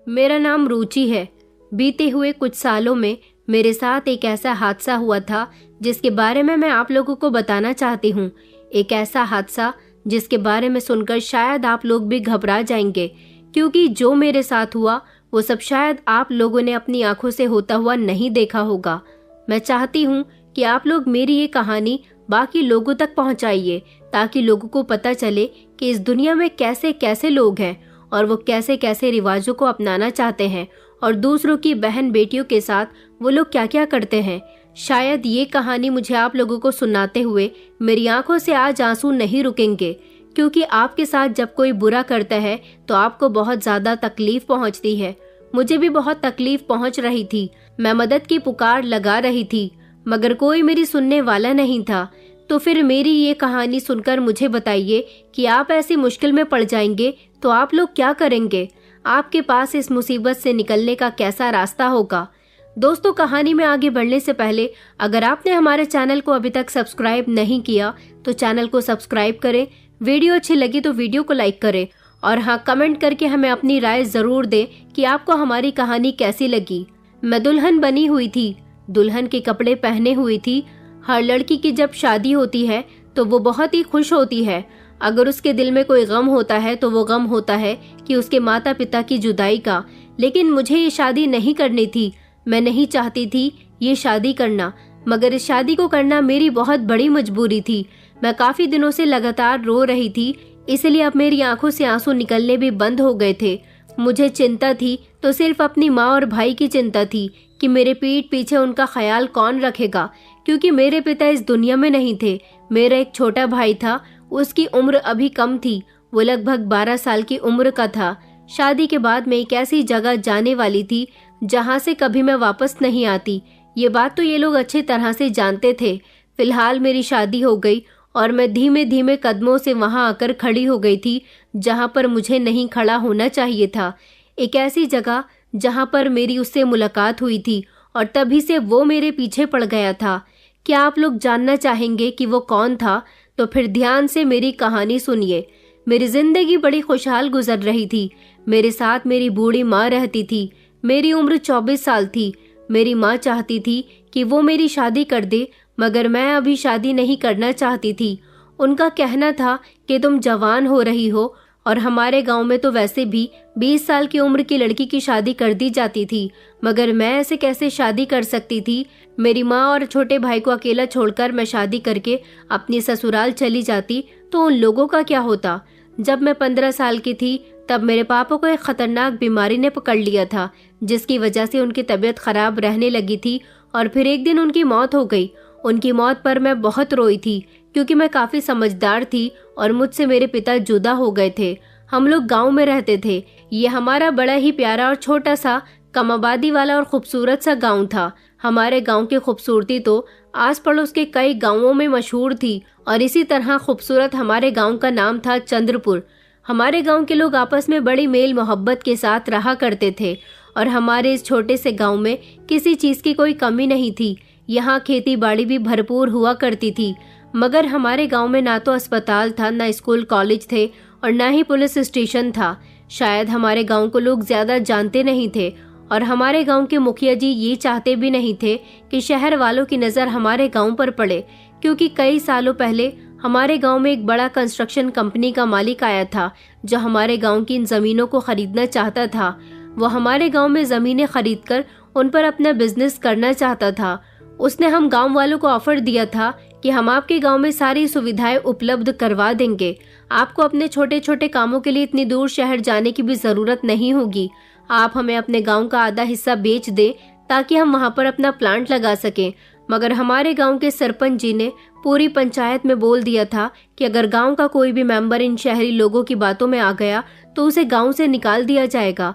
मेरा नाम रुचि है। बीते हुए कुछ सालों में मेरे साथ एक ऐसा हादसा हुआ था जिसके बारे में मैं आप लोगों को बताना चाहती हूँ। एक ऐसा हादसा जिसके बारे में सुनकर शायद आप लोग भी घबरा जाएंगे, क्योंकि जो मेरे साथ हुआ वो सब शायद आप लोगों ने अपनी आंखों से होता हुआ नहीं देखा होगा। मैं चाहती हूँ कि आप लोग मेरी ये कहानी बाकी लोगों तक पहुँचाइए, ताकि लोगों को पता चले कि इस दुनिया में कैसे कैसे लोग हैं और वो कैसे कैसे रिवाजों को अपनाना चाहते हैं और दूसरों की बहन बेटियों के साथ वो लोग क्या क्या करते हैं। शायद ये कहानी मुझे आप लोगों को सुनाते हुए मेरी आंखों से आज आंसू नहीं रुकेंगे, क्योंकि आपके साथ जब कोई बुरा करता है तो आपको बहुत ज्यादा तकलीफ पहुंचती है। मुझे भी बहुत तकलीफ पहुंच रही थी। मैं मदद की पुकार लगा रही थी, मगर कोई मेरी सुनने वाला नहीं था। तो फिर मेरी ये कहानी सुनकर मुझे बताइए कि आप ऐसी मुश्किल में पड़ जाएंगे तो आप लोग क्या करेंगे। आपके पास इस मुसीबत से निकलने का कैसा रास्ता होगा। दोस्तों, कहानी में आगे बढ़ने से पहले अगर आपने हमारे चैनल को अभी तक सब्सक्राइब नहीं किया तो चैनल को सब्सक्राइब करें। वीडियो अच्छी लगी तो वीडियो को लाइक करें और हाँ, कमेंट करके हमें अपनी राय जरूर दें कि आपको हमारी कहानी कैसी लगी। मैं दुल्हन बनी हुई थी, दुल्हन के कपड़े पहने हुई थी। हर लड़की की जब शादी होती है तो वो बहुत ही खुश होती है। अगर उसके दिल में कोई गम होता है तो वो गम होता है कि उसके माता पिता की जुदाई का। लेकिन मुझे ये शादी नहीं करनी थी। मैं नहीं चाहती थी ये शादी करना, मगर इस शादी को करना मेरी बहुत बड़ी मजबूरी थी। मैं काफी दिनों से लगातार रो रही थी, इसलिए अब मेरी आंखों से आंसू निकलने भी बंद हो गए थे। मुझे चिंता थी तो सिर्फ अपनी माँ और भाई की चिंता थी कि मेरे पीठ पीछे उनका ख्याल कौन रखेगा, क्योंकि मेरे पिता इस दुनिया में नहीं थे। मेरा एक छोटा भाई था, उसकी उम्र अभी कम थी, वो लगभग 12 साल की उम्र का था। शादी के बाद मैं एक ऐसी जगह जाने वाली थी जहाँ से कभी मैं वापस नहीं आती। ये बात तो ये लोग अच्छी तरह से जानते थे। फिलहाल मेरी शादी हो गई और मैं धीमे धीमे कदमों से वहां आकर खड़ी हो गई थी जहां पर मुझे नहीं खड़ा होना चाहिए था। एक ऐसी जगह जहां पर मेरी उससे मुलाकात हुई थी और तभी से वो मेरे पीछे पड़ गया था। क्या आप लोग जानना चाहेंगे कि वो कौन था? तो फिर ध्यान से मेरी कहानी सुनिए। मेरी जिंदगी बड़ी खुशहाल गुजर रही थी। मेरे साथ मेरी बूढ़ी माँ रहती थी। मेरी उम्र 24 साल थी। मेरी माँ चाहती थी कि वो मेरी शादी कर दे, मगर मैं अभी शादी नहीं करना चाहती थी। उनका कहना था कि तुम जवान हो रही हो और हमारे गांव में तो वैसे भी 20 साल की उम्र की लड़की की शादी कर दी जाती थी, मगर मैं ऐसे कैसे शादी कर सकती थी। मेरी माँ और छोटे भाई को अकेला छोड़कर मैं शादी करके अपनी ससुराल चली जाती तो उन लोगों का क्या होता। जब मैं 15 साल की थी तब मेरे पापा को एक खतरनाक बीमारी ने पकड़ लिया था, जिसकी वजह से उनकी तबीयत खराब रहने लगी थी और फिर एक दिन उनकी मौत हो गई। उनकी मौत पर मैं बहुत रोई थी, क्योंकि मैं काफी समझदार थी और मुझसे मेरे पिता जुदा हो गए थे। हम लोग गांव में रहते थे। ये हमारा बड़ा ही प्यारा और छोटा सा कम आबादी वाला और खूबसूरत सा गांव था। हमारे गांव की खूबसूरती तो आस पड़ोस के कई गांवों में मशहूर थी और इसी तरह खूबसूरत हमारे गांव का नाम था चंद्रपुर। हमारे गांव के लोग आपस में बड़ी मेल मोहब्बत के साथ रहा करते थे और हमारे इस छोटे से गांव में किसी चीज की कोई कमी नहीं थी। यहाँ खेती बाड़ी भी भरपूर हुआ करती थी, मगर हमारे गांव में ना तो अस्पताल था, ना स्कूल कॉलेज थे और ना ही पुलिस स्टेशन था। शायद हमारे गांव को लोग ज्यादा जानते नहीं थे और हमारे गांव के मुखिया जी ये चाहते भी नहीं थे कि शहर वालों की नजर हमारे गांव पर पड़े, क्योंकि कई सालों पहले हमारे गांव में एक बड़ा कंस्ट्रक्शन कंपनी का मालिक आया था जो हमारे गांव की इन जमीनों को खरीदना चाहता था। वो हमारे गांव में जमीनें खरीदकर उन पर अपना बिजनेस करना चाहता था। उसने हम गांव वालों को ऑफर दिया था कि हम आपके गांव में सारी सुविधाएं उपलब्ध करवा देंगे। आपको अपने छोटे छोटे कामों के लिए इतनी दूर शहर जाने की भी जरूरत नहीं होगी। आप हमें अपने गांव का आधा हिस्सा बेच दें ताकि हम वहां पर अपना प्लांट लगा सकें। मगर हमारे गांव के सरपंच जी ने पूरी पंचायत में बोल दिया था कि अगर गांव का कोई भी मेंबर इन शहरी लोगों की बातों में आ गया तो उसे गांव से निकाल दिया जाएगा।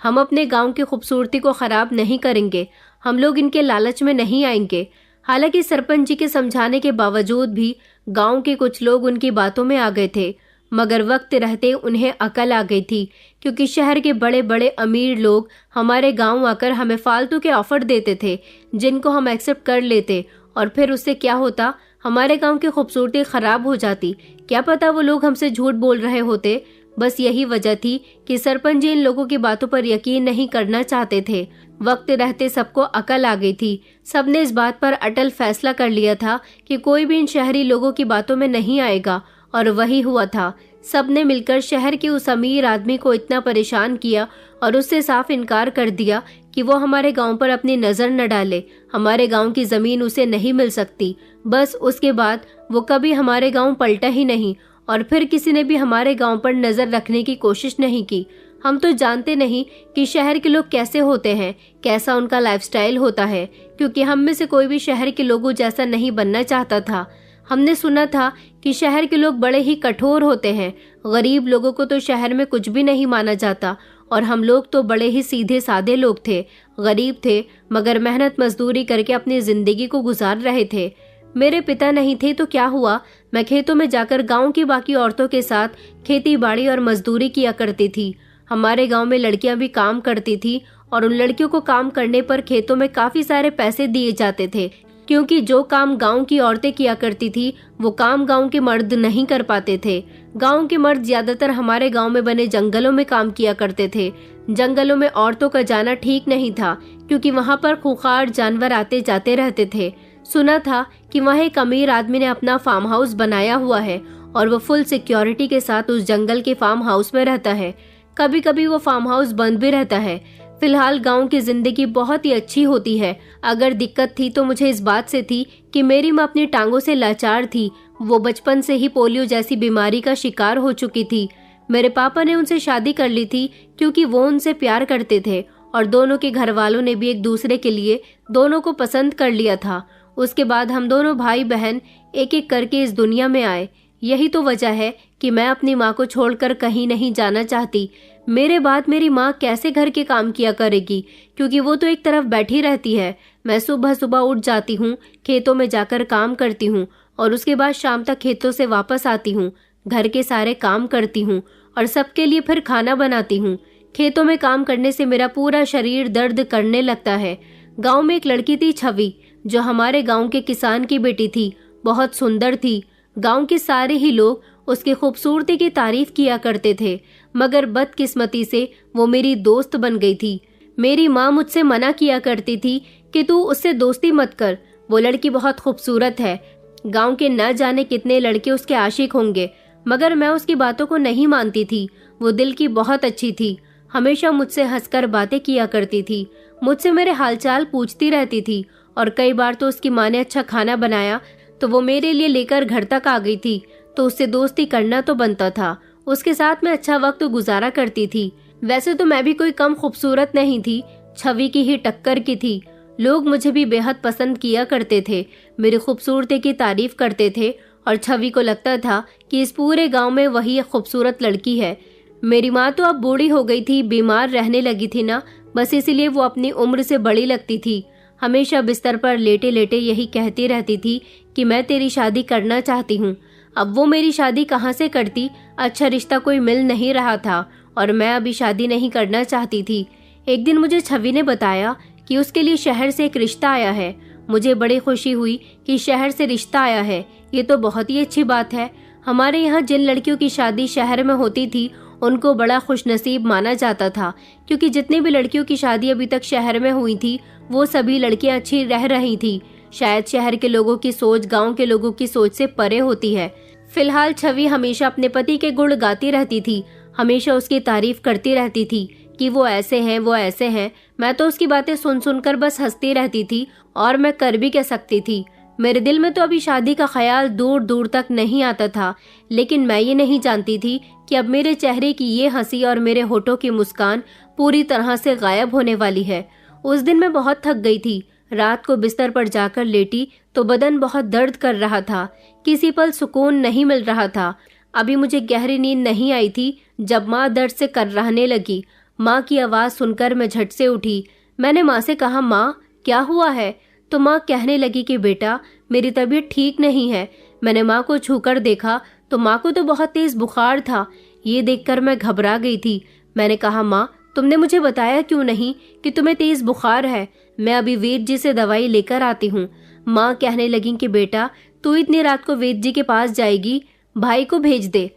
हम अपने गांव की खूबसूरती को खराब नहीं करेंगे, हम लोग इनके लालच में नहीं आएंगे। हालांकि सरपंच जी के समझाने के बावजूद भी गांव के कुछ लोग उनकी बातों में आ गए थे, मगर वक्त रहते उन्हें अकल आ गई थी, क्योंकि शहर के बड़े बड़े अमीर लोग हमारे गांव आकर हमें फालतू के ऑफर देते थे जिनको हम एक्सेप्ट कर लेते और फिर उससे क्या होता, हमारे गांव की खूबसूरती खराब हो जाती। क्या पता वो लोग हमसे झूठ बोल रहे होते। बस यही वजह थी कि सरपंच जी इन लोगों की बातों पर यकीन नहीं करना चाहते थे। वक्त रहते सबको अकल आ गई थी। सबने इस बात पर अटल फैसला कर लिया था कि कोई भी इन शहरी लोगों की बातों में नहीं आएगा, और वही हुआ था। सबने मिलकर शहर के उस अमीर आदमी को इतना परेशान किया और उससे साफ इनकार कर दिया कि वो हमारे गांव पर अपनी नजर न डाले। हमारे गांव की जमीन उसे नहीं मिल सकती। बस उसके बाद वो कभी हमारे गांव पलटा ही नहीं, और फिर किसी ने भी हमारे गांव पर नजर रखने की कोशिश नहीं की। हम तो जानते नहीं कि शहर के लोग कैसे होते हैं, कैसा उनका लाइफस्टाइल होता है, क्योंकि हम में से कोई भी शहर के लोगों जैसा नहीं बनना चाहता था। हमने सुना था कि शहर के लोग बड़े ही कठोर होते हैं। गरीब लोगों को तो शहर में कुछ भी नहीं माना जाता, और हम लोग तो बड़े ही सीधे साधे लोग थे। गरीब थे, मगर मेहनत मजदूरी करके अपनी जिंदगी को गुजार रहे थे। मेरे पिता नहीं थे तो क्या हुआ, मैं खेतों में जाकर गांव की बाकी औरतों के साथ खेती बाड़ी और मजदूरी किया करती थी। हमारे गांव में लड़कियां भी काम करती थी, और उन लड़कियों को काम करने पर खेतों में काफी सारे पैसे दिए जाते थे, क्योंकि जो काम गांव की औरतें किया करती थी वो काम गांव के मर्द नहीं कर पाते थे। गांव के मर्द ज्यादातर हमारे गांव में बने जंगलों में काम किया करते थे। जंगलों में औरतों का जाना ठीक नहीं था, क्योंकि वहां पर खूंखार जानवर आते जाते रहते थे। सुना था कि वहाँ एक अमीर आदमी ने अपना फार्म हाउस बनाया हुआ है, और वो फुल सिक्योरिटी के साथ उस जंगल के फार्म हाउस में रहता है। कभी कभी वो फार्म हाउस बंद भी रहता है। फिलहाल गांव की जिंदगी बहुत ही अच्छी होती है। अगर दिक्कत थी तो मुझे इस बात से थी कि मेरी माँ अपनी टांगों से लाचार थी। वो बचपन से ही पोलियो जैसी बीमारी का शिकार हो चुकी थी। मेरे पापा ने उनसे शादी कर ली थी क्योंकि वो उनसे प्यार करते थे, और दोनों के घर वालों ने भी एक दूसरे के लिए दोनों को पसंद कर लिया था। उसके बाद हम दोनों भाई बहन एक एक करके इस दुनिया में आए। यही तो वजह है कि मैं अपनी माँ को छोड़कर कहीं नहीं जाना चाहती। मेरे बाद मेरी माँ कैसे घर के काम किया करेगी, क्योंकि वो तो एक तरफ बैठी रहती है। मैं सुबह सुबह उठ जाती हूँ, खेतों में जाकर काम करती हूँ, और उसके बाद शाम तक खेतों से वापस आती हूँ, घर के सारे काम करती हूँ, और सबके लिए फिर खाना बनाती हूँ। खेतों में काम करने से मेरा पूरा शरीर दर्द करने लगता है। गाँव में एक लड़की थी छवि, जो हमारे गांव के किसान की बेटी थी। बहुत सुंदर थी। गांव के सारे ही लोग उसकी खूबसूरती की तारीफ किया करते थे, मगर बदकिस्मती से वो मेरी दोस्त बन गई थी। मेरी माँ मुझसे मना किया करती थी कि तू उससे दोस्ती मत कर, वो लड़की बहुत खूबसूरत है। गांव के न जाने कितने लड़के उसके आशिक होंगे, मगर मैं उसकी बातों को नहीं मानती थी। वो दिल की बहुत अच्छी थी। हमेशा मुझसे हंसकर बातें किया करती थी, मुझसे मेरे हालचाल पूछती रहती थी, और कई बार तो उसकी माँ ने अच्छा खाना बनाया तो वो मेरे लिए लेकर घर तक आ गई थी, तो उससे दोस्ती करना तो बनता था। उसके साथ मैं अच्छा वक्त गुजारा करती थी। वैसे तो मैं भी कोई कम खूबसूरत नहीं थी, छवि की ही टक्कर की थी। लोग मुझे भी बेहद पसंद किया करते थे, मेरी खूबसूरती की तारीफ करते थे, और छवि को लगता था कि इस पूरे गाँव में वही एक खूबसूरत लड़की है। मेरी माँ तो अब बूढ़ी हो गई थी, बीमार रहने लगी थी ना, बस इसीलिए वो अपनी उम्र से बड़ी लगती थी। हमेशा बिस्तर पर लेटे लेटे यही कहती रहती थी कि मैं तेरी शादी करना चाहती हूँ। अब वो मेरी शादी कहाँ से करती, अच्छा रिश्ता कोई मिल नहीं रहा था, और मैं अभी शादी नहीं करना चाहती थी। एक दिन मुझे छवि ने बताया कि उसके लिए शहर से एक रिश्ता आया है। मुझे बड़ी खुशी हुई कि शहर से रिश्ता आया है, ये तो बहुत ही अच्छी बात है। हमारे यहाँ जिन लड़कियों की शादी शहर में होती थी उनको बड़ा खुशनसीब माना जाता था, क्योंकि जितनी भी लड़कियों की शादी अभी तक शहर में हुई थी वो सभी लड़कियां अच्छी रह रही थी। शायद शहर के लोगों की सोच गांव के लोगों की सोच से परे होती है। फिलहाल छवि हमेशा अपने पति के गुण गाती रहती थी, हमेशा उसकी तारीफ करती रहती थी कि वो ऐसे हैं वो ऐसे हैं। मैं तो उसकी बातें सुन सुनकर बस हंसती रहती थी, और मैं कर भी क्या सकती थी। मेरे दिल में तो अभी शादी का ख्याल दूर दूर तक नहीं आता था, लेकिन मैं ये नहीं जानती थी कि अब मेरे चेहरे की ये हंसी और मेरे होठों की मुस्कान पूरी तरह से गायब होने वाली है। उस दिन मैं बहुत थक गई थी। रात को बिस्तर पर जाकर लेटी तो बदन बहुत दर्द कर रहा था, किसी पल सुकून नहीं मिल रहा था। अभी मुझे गहरी नींद नहीं आई थी जब माँ दर्द से कर्राहने लगी। माँ की आवाज़ सुनकर मैं झट से उठी। मैंने माँ से कहा, माँ क्या हुआ है? तो माँ कहने लगी कि बेटा मेरी तबीयत ठीक नहीं है। मैंने माँ को छूकर देखा तो माँ को तो बहुत तेज बुखार था। ये देखकर मैं घबरा गई थी। मैंने कहा, माँ तुमने मुझे बताया क्यों नहीं कि तुम्हें तेज बुखार है? मैं अभी वेद जी से दवाई लेकर आती हूँ। माँ कहने लगी कि बेटा तू इतनी रात को वेद जी के पास जाएगी, भाई को भेज दे।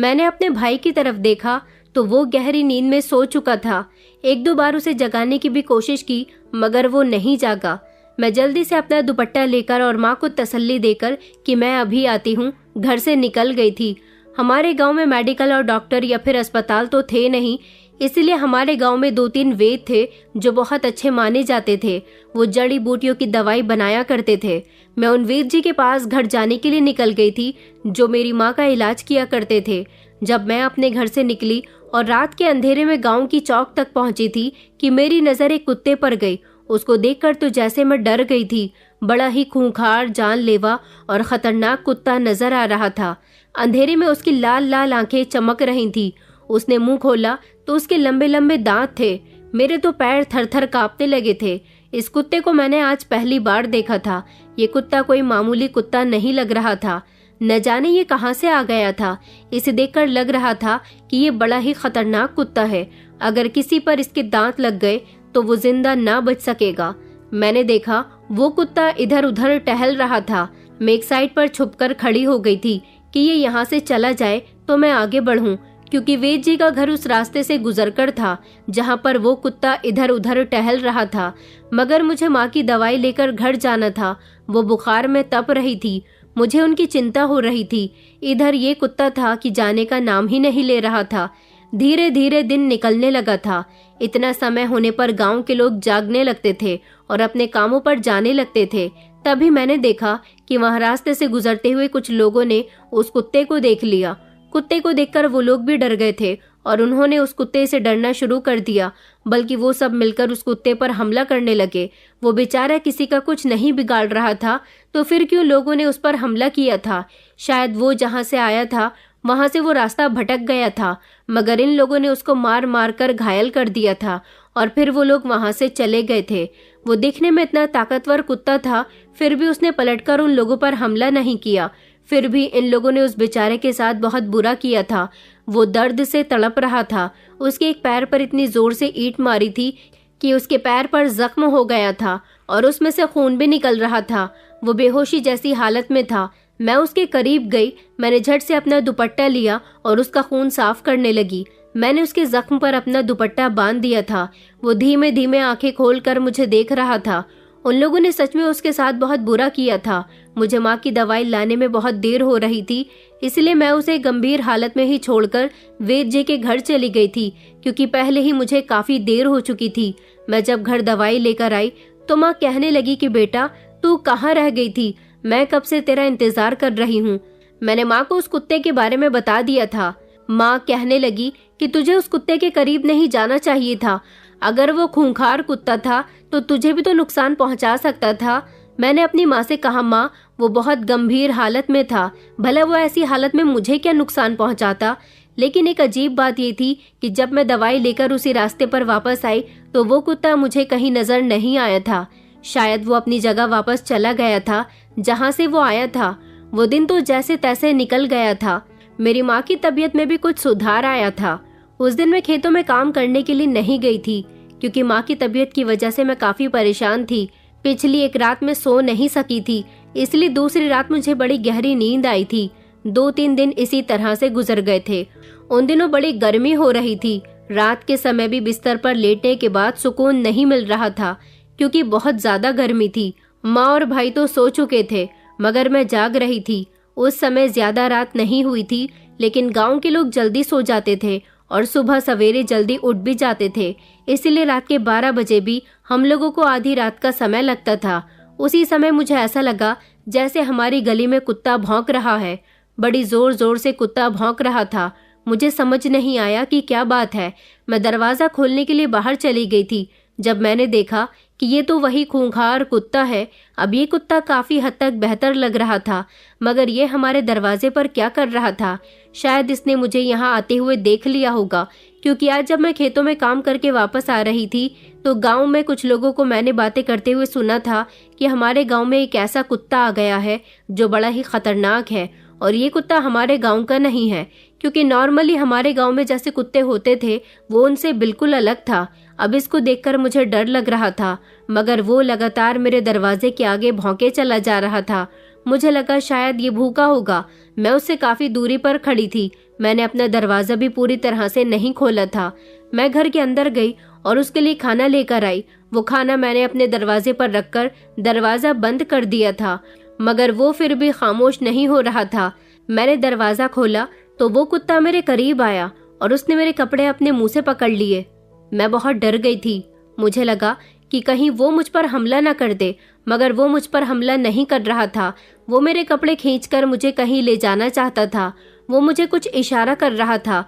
मैंने अपने भाई की तरफ देखा तो वो गहरी नींद में सो चुका था। एक दो बार उसे जगाने की भी कोशिश की मगर वो नहीं जागा। मैं जल्दी से अपना दुपट्टा लेकर और माँ को तसल्ली देकर कि मैं अभी आती हूँ, घर से निकल गई थी। हमारे गांव में मेडिकल और डॉक्टर या फिर अस्पताल तो थे नहीं, इसलिए हमारे गांव में 2-3 वैद्य थे जो बहुत अच्छे माने जाते थे। वो जड़ी बूटियों की दवाई बनाया करते थे। मैं उन वैद्य जी के पास घर जाने के लिए निकल गई थी जो मेरी माँ का इलाज किया करते थे। जब मैं अपने घर से निकली और रात के अंधेरे में गांव की चौक तक पहुंची थी कि मेरी नजर एक कुत्ते पर गई। उसको देखकर तो जैसे मैं डर गई थी। बड़ा ही खूंखार, जानलेवा और खतरनाक कुत्ता नजर आ रहा था। अंधेरे में उसकी लाल लाल आंखें चमक रही थी। उसने मुंह खोला तो उसके लंबे लंबे दांत थे। मेरे तो पैर थर थर कांपने लगे थे। इस कुत्ते को मैंने आज पहली बार देखा था। ये कुत्ता कोई मामूली कुत्ता नहीं लग रहा था। न जाने ये कहां से आ गया था। इसे देखकर लग रहा था कि ये बड़ा ही खतरनाक कुत्ता है। अगर किसी पर इसके दांत लग गए तो वो जिंदा ना बच सकेगा। मैंने देखा वो कुत्ता इधर उधर टहल रहा था। मैं एक साइड पर छुपकर खड़ी हो गई थी कि ये यहाँ से चला जाए तो मैं आगे बढ़ूं, क्योंकि वैद्य जी का घर उस रास्ते से गुजरकर था जहाँ पर वो कुत्ता इधर उधर टहल रहा था। मगर मुझे माँ की दवाई लेकर घर जाना था। वो बुखार में तप रही थी। मुझे उनकी चिंता हो रही थी। इधर ये कुत्ता था कि जाने का नाम ही नहीं ले रहा था। धीरे धीरे दिन निकलने लगा था। इतना समय होने पर गांव के लोग जागने लगते थे और अपने कामों पर जाने लगते थे। तभी मैंने देखा कि वहां रास्ते से गुजरते हुए कुछ लोगों ने उस कुत्ते को देख लिया। कुत्ते को देखकर वो लोग भी डर गए थे और उन्होंने उस कुत्ते से डरना शुरू कर दिया। बल्कि वो सब मिलकर उस कुत्ते पर हमला करने लगे। वो बेचारा किसी का कुछ नहीं बिगाड़ रहा था तो फिर क्यों लोगों ने उस पर हमला किया था। शायद वो जहां से आया था वहां से वो रास्ता भटक गया था, मगर इन लोगों ने उसको मार मार कर घायल कर दिया था और फिर वो लोग वहां से चले गए थे। वो दिखने में इतना ताकतवर कुत्ता था, फिर भी उसने पलटकर उन लोगों पर हमला नहीं किया। फिर भी इन लोगों ने उस बेचारे के साथ बहुत बुरा किया था। वो दर्द से तड़प रहा था। उसके एक पैर पर इतनी जोर से ईंट मारी थी कि उसके पैर पर जख्म हो गया था और उसमें से खून भी निकल रहा था। वो बेहोशी जैसी हालत में था। मैं उसके करीब गई। मैंने झट से अपना दुपट्टा लिया और उसका खून साफ करने लगी। मैंने उसके जख्म पर अपना दुपट्टा बांध दिया था। वो धीमे धीमे आंखें खोलकर मुझे देख रहा था। उन लोगों ने सच में उसके साथ बहुत बुरा किया था। मुझे माँ की दवाई लाने में बहुत देर हो रही थी, इसलिए मैं उसे गंभीर हालत में ही छोड़कर वैद्य जी के घर चली गई थी, क्योंकि पहले ही मुझे काफी देर हो चुकी थी। मैं जब घर दवाई लेकर आई तो माँ कहने लगी कि बेटा तू कहाँ रह गई थी, मैं कब से तेरा इंतजार कर रही हूँ। मैंने माँ को उस कुत्ते के बारे में बता दिया था। माँ कहने लगी कि तुझे उस कुत्ते के करीब नहीं जाना चाहिए था। अगर वो खूंखार कुत्ता था तो तुझे भी तो नुकसान पहुंचा सकता था। मैंने अपनी माँ से कहा, माँ वो बहुत गंभीर हालत में था, भला वो ऐसी हालत में मुझे क्या नुकसान पहुंचाता। लेकिन एक अजीब बात ये थी कि जब मैं दवाई लेकर उसी रास्ते पर वापस आई तो वो कुत्ता मुझे कहीं नजर नहीं आया था। शायद वो अपनी जगह वापस चला गया था जहाँ से वो आया था। वो दिन तो जैसे तैसे निकल गया था। मेरी माँ की तबीयत में भी कुछ सुधार आया था। उस दिन मैं खेतों में काम करने के लिए नहीं गई थी, क्योंकि माँ की तबीयत की वजह से मैं काफी परेशान थी। पिछली एक रात में सो नहीं सकी थी, इसलिए दूसरी रात मुझे बड़ी गहरी नींद आई थी। 2-3 दिन इसी तरह से गुजर गए थे। उन दिनों बड़ी गर्मी हो रही थी। रात के समय भी बिस्तर पर लेटने के बाद सुकून नहीं मिल रहा था, क्योंकि बहुत ज्यादा गर्मी थी। माँ और भाई तो सो चुके थे, मगर मैं जाग रही थी। उस समय ज्यादा रात नहीं हुई थी, लेकिन गांव के लोग जल्दी सो जाते थे और सुबह सवेरे जल्दी उठ भी जाते थे। इसलिए रात के 12 बजे भी हम लोगों को आधी रात का समय लगता था। उसी समय मुझे ऐसा लगा जैसे हमारी गली में कुत्ता भौंक रहा है। बड़ी जोर जोर से कुत्ता भौंक रहा था। मुझे समझ नहीं आया कि क्या बात है। मैं दरवाजा खोलने के लिए बाहर चली गई थी, जब मैंने देखा कि ये तो वही खूंखार कुत्ता है। अब ये कुत्ता काफी हद तक बेहतर लग रहा था, मगर ये हमारे दरवाजे पर क्या कर रहा था। शायद इसने मुझे यहाँ आते हुए देख लिया होगा, क्योंकि आज जब मैं खेतों में काम करके वापस आ रही थी तो गांव में कुछ लोगों को मैंने बातें करते हुए सुना था कि हमारे गांव में एक ऐसा कुत्ता आ गया है जो बड़ा ही खतरनाक है, और ये कुत्ता हमारे गांव का नहीं है, क्योंकि नॉर्मली हमारे गांव में जैसे कुत्ते होते थे वो उनसे बिल्कुल अलग था। अब इसको देखकर मुझे डर लग रहा था, मगर वो लगातार मेरे दरवाजे के आगे भौंके चला जा रहा था। मुझे लगा शायद ये भूखा होगा। मैं उससे काफी दूरी पर खड़ी थी। मैंने अपना दरवाज़ा भी पूरी तरह से नहीं खोला था। मैं घर के अंदर गई और उसके लिए खाना लेकर आई। वो खाना मैंने अपने दरवाजे पर रखकर दरवाज़ा बंद कर दिया था, मगर वो फिर भी खामोश नहीं हो रहा था। मैंने दरवाज़ा खोला तो वो कुत्ता मेरे करीब आया और उसने मेरे कपड़े अपने मुंह से पकड़ लिए। मैं बहुत डर गई थी। मुझे लगा कि कहीं वो मुझ पर हमला न कर दे, मगर वो मुझ पर हमला नहीं कर रहा था। वो मेरे कपड़े खींचकर मुझे कहीं ले जाना चाहता था। वो मुझे कुछ इशारा कर रहा था,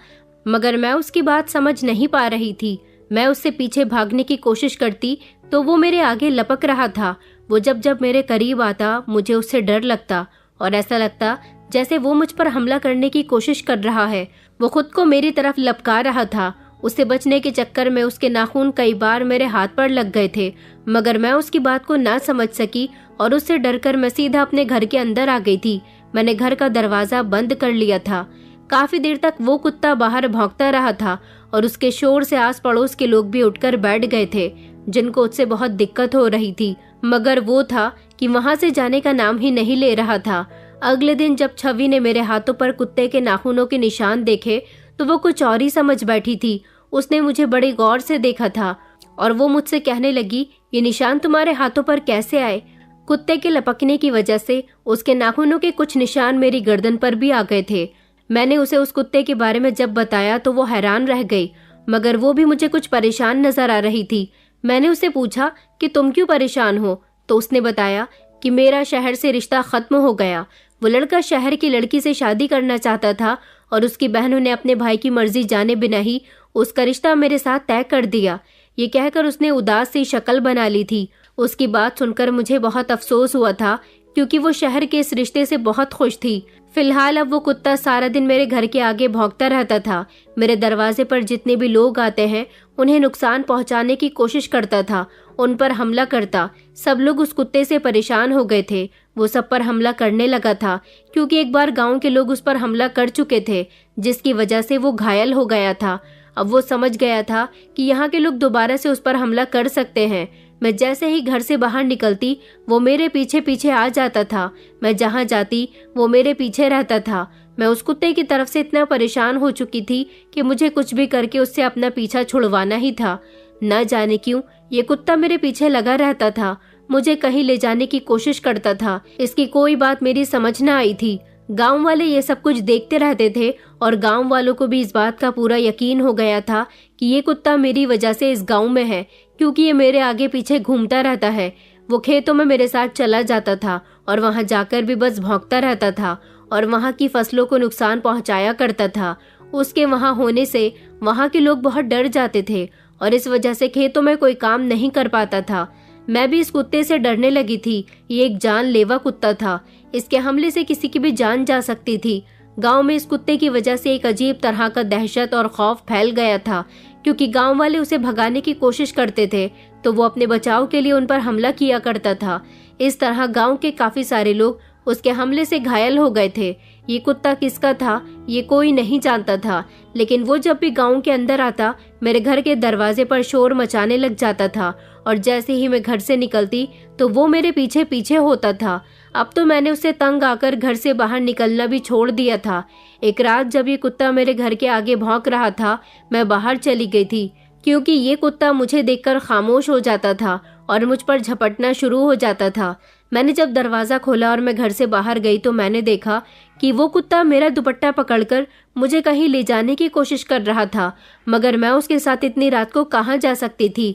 मगर मैं उसकी बात समझ नहीं पा रही थी। मैं उससे पीछे भागने की कोशिश करती तो वो मेरे आगे लपक रहा था। वो जब जब मेरे करीब आता मुझे उससे डर लगता और ऐसा लगता जैसे वो मुझ पर हमला करने की कोशिश कर रहा है। वो खुद को मेरी तरफ लपका रहा था। उससे बचने के चक्कर में उसके नाखून कई बार मेरे हाथ पर लग गए थे, मगर मैं उसकी बात को ना समझ सकी और उससे डरकर मैं सीधा अपने घर के अंदर आ गई थी। मैंने घर का दरवाज़ा बंद कर लिया था। काफ़ी देर तक वो कुत्ता बाहर भौंकता रहा था और उसके शोर से आस पड़ोस के लोग भी उठकर बैठ गए थे, जिनको उससे बहुत दिक्कत हो रही थी। मगर वो था कि वहाँ से जाने का नाम ही नहीं ले रहा था। अगले दिन जब छवि ने मेरे हाथों पर कुत्ते के नाखूनों के निशान देखे तो वो कुछ और ही समझ बैठी थी। उसने मुझे बड़े गौर से देखा था और वो मुझसे कहने लगी, ये निशान तुम्हारे हाथों पर कैसे आए? कुत्ते के लपकने की वजह से उसके नाखूनों के कुछ निशान मेरी गर्दन पर भी आ गए थे। मैंने उसे उस कुत्ते के बारे में जब बताया तो वो हैरान रह गई, मगर वो भी मुझे कुछ परेशान नजर आ रही थी। मैंने उससे पूछा कि तुम क्यों परेशान हो? तो उसने बताया कि मेरा शहर से रिश्ता खत्म हो गया। वो लड़का शहर की लड़की से शादी करना चाहता था और उसकी बहनों ने अपने भाई की मर्जी जाने बिना ही उसका रिश्ता मेरे साथ तय कर दिया। ये कहकर उसने उदास सी शक्ल बना ली थी। उसकी बात सुनकर मुझे बहुत अफसोस हुआ था, क्योंकि वो शहर के इस रिश्ते से बहुत खुश थी। फिलहाल अब वो कुत्ता सारा दिन मेरे घर के आगे भौंकता रहता था। मेरे दरवाजे पर जितने भी लोग आते हैं उन्हें नुकसान पहुंचाने की कोशिश करता था, उन पर हमला करता। सब लोग उस कुत्ते से परेशान हो गए थे। वो सब पर हमला करने लगा था, क्योंकि एक बार गांव के लोग उस पर हमला कर चुके थे, जिसकी वजह से वो घायल हो गया था। अब वो समझ गया था कि यहाँ के लोग दोबारा से उस पर हमला कर सकते हैं। मैं जैसे ही घर से बाहर निकलती वो मेरे पीछे पीछे आ जाता था। मैं जहाँ जाती वो मेरे पीछे रहता था। मैं उस कुत्ते की तरफ से इतना परेशान हो चुकी थी कि मुझे कुछ भी करके उससे अपना पीछा छुड़वाना ही था। न जाने क्यों ये कुत्ता मेरे पीछे लगा रहता था, मुझे कहीं ले जाने की कोशिश करता था। इसकी कोई बात मेरी समझ न आई थी। गांव वाले ये सब कुछ देखते रहते थे और गांव वालों को भी इस बात का पूरा यकीन हो गया था कि ये कुत्ता मेरी वजह से इस गांव में है, क्योंकि ये मेरे आगे पीछे घूमता रहता है। वो खेतों में मेरे साथ चला जाता था और वहां जाकर भी बस भौंकता रहता था और वहां की फसलों को नुकसान पहुंचाया करता था। उसके वहां होने से वहां के लोग बहुत डर जाते थे और इस वजह से खेतों में कोई काम नहीं कर पाता था। मैं भी इस कुत्ते से डरने लगी थी। ये एक जानलेवा कुत्ता था। इसके हमले से किसी की भी जान जा सकती थी। गांव में इस कुत्ते की वजह से एक अजीब तरह का दहशत और खौफ फैल गया था, क्योंकि गांव वाले उसे भगाने की कोशिश करते थे तो वो अपने बचाव के लिए उन पर हमला किया करता था। इस तरह गांव के काफी सारे लोग उसके हमले से घायल हो गए थे। ये कुत्ता किसका था ये कोई नहीं जानता था, लेकिन वो जब भी गांव के अंदर आता मेरे घर के दरवाजे पर शोर मचाने लग जाता था और जैसे ही मैं घर से निकलती तो वो मेरे पीछे पीछे होता था। अब तो मैंने उससे तंग आकर घर से बाहर निकलना भी छोड़ दिया था। एक रात जब ये कुत्ता मेरे घर के आगे भौंक रहा था, मैं बाहर चली गई थी, क्योंकि ये कुत्ता मुझे देखकर खामोश हो जाता था और मुझ पर झपटना शुरू हो जाता था। मैंने जब दरवाज़ा खोला और मैं घर से बाहर गई तो मैंने देखा कि वो कुत्ता मेरा दुपट्टा पकड़कर मुझे कहीं ले जाने की कोशिश कर रहा था, मगर मैं उसके साथ इतनी रात को कहाँ जा सकती थी।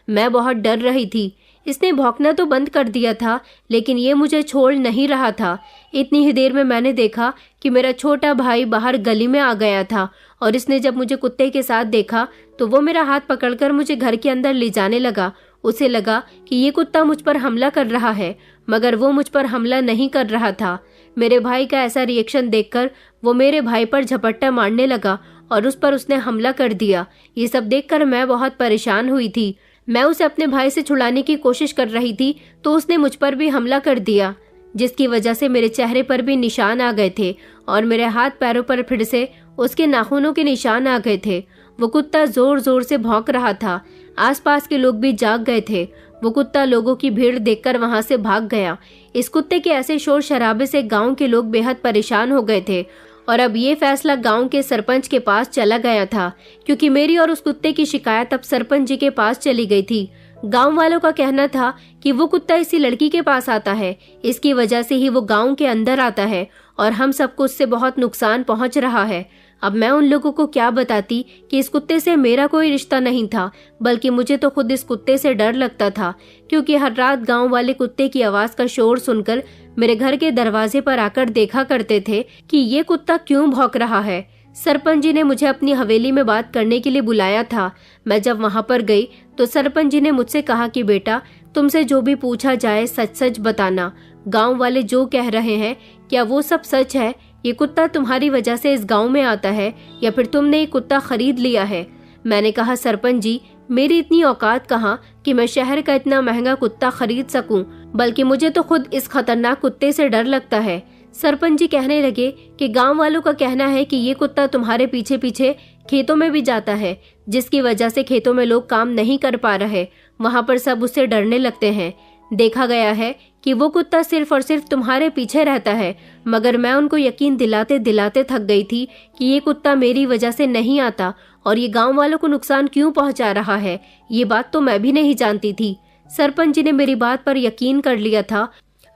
मैं बहुत डर रही थी। इसने भौंकना तो बंद कर दिया था, लेकिन ये मुझे छोड़ नहीं रहा था। इतनी ही देर में मैंने देखा कि मेरा छोटा भाई बाहर गली में आ गया था और इसने जब मुझे कुत्ते के साथ देखा तो वो मेरा हाथ पकड़कर मुझे घर के अंदर ले जाने लगा। उसे लगा कि ये कुत्ता मुझ पर हमला कर रहा है, मगर वो मुझ पर हमला नहीं कर रहा था। मेरे भाई का ऐसा रिएक्शन देखकर वो मेरे भाई पर झपट्टा मारने लगा और उस पर उसने हमला कर दिया। ये सब देखकर मैं बहुत परेशान हुई थी। मैं उसे अपने भाई से छुड़ाने की कोशिश कर रही थी तो उसने मुझ पर भी हमला कर दिया, जिसकी वजह से मेरे चेहरे पर भी निशान आ गए थे और मेरे हाथ पैरों पर फिर से उसके नाखूनों के निशान आ गए थे। वो कुत्ता जोर जोर से भौंक रहा था। आसपास के लोग भी जाग गए थे। वो कुत्ता लोगों की भीड़ देखकर वहां से भाग गया। इस कुत्ते के ऐसे शोर शराबे से गांव के लोग बेहद परेशान हो गए थे और अब ये फैसला गांव के सरपंच के पास चला गया था, क्योंकि मेरी और उस कुत्ते की शिकायत अब सरपंच जी के पास चली गई थी। गांव वालों का कहना था कि वो कुत्ता इसी लड़की के पास आता है, इसकी वजह से ही वो गांव के अंदर आता है और हम सबको उससे बहुत नुकसान पहुंच रहा है। अब मैं उन लोगों को क्या बताती कि इस कुत्ते से मेरा कोई रिश्ता नहीं था, बल्कि मुझे तो खुद इस कुत्ते से डर लगता था, क्योंकि हर रात गांव वाले कुत्ते की आवाज का शोर सुनकर मेरे घर के दरवाजे पर आकर देखा करते थे कि ये कुत्ता क्यों भौंक रहा है। सरपंच जी ने मुझे अपनी हवेली में बात करने के लिए बुलाया था। मैं जब वहां पर गई तो सरपंच जी ने मुझसे कहा कि बेटा, तुमसे जो भी पूछा जाए सच सच बताना। गांव वाले जो कह रहे हैं क्या वो सब सच है? ये कुत्ता तुम्हारी वजह से इस गांव में आता है या फिर तुमने ये कुत्ता खरीद लिया है? मैंने कहा, सरपंच जी, मेरी इतनी औकात कहाँ कि मैं शहर का इतना महंगा कुत्ता खरीद सकूं, बल्कि मुझे तो खुद इस खतरनाक कुत्ते से डर लगता है। सरपंच जी कहने लगे कि गांव वालों का कहना है कि ये कुत्ता तुम्हारे पीछे पीछे खेतों में भी जाता है, जिसकी वजह से खेतों में लोग काम नहीं कर पा रहे, वहां पर सब उससे डरने लगते हैं। देखा गया है कि वो कुत्ता सिर्फ और सिर्फ तुम्हारे पीछे रहता है। मगर मैं उनको यकीन दिलाते दिलाते थक गई थी कि ये कुत्ता मेरी वजह से नहीं आता और ये गांव वालों को नुकसान क्यों पहुंचा रहा है, ये बात तो मैं भी नहीं जानती थी। सरपंच जी ने मेरी बात पर यकीन कर लिया था,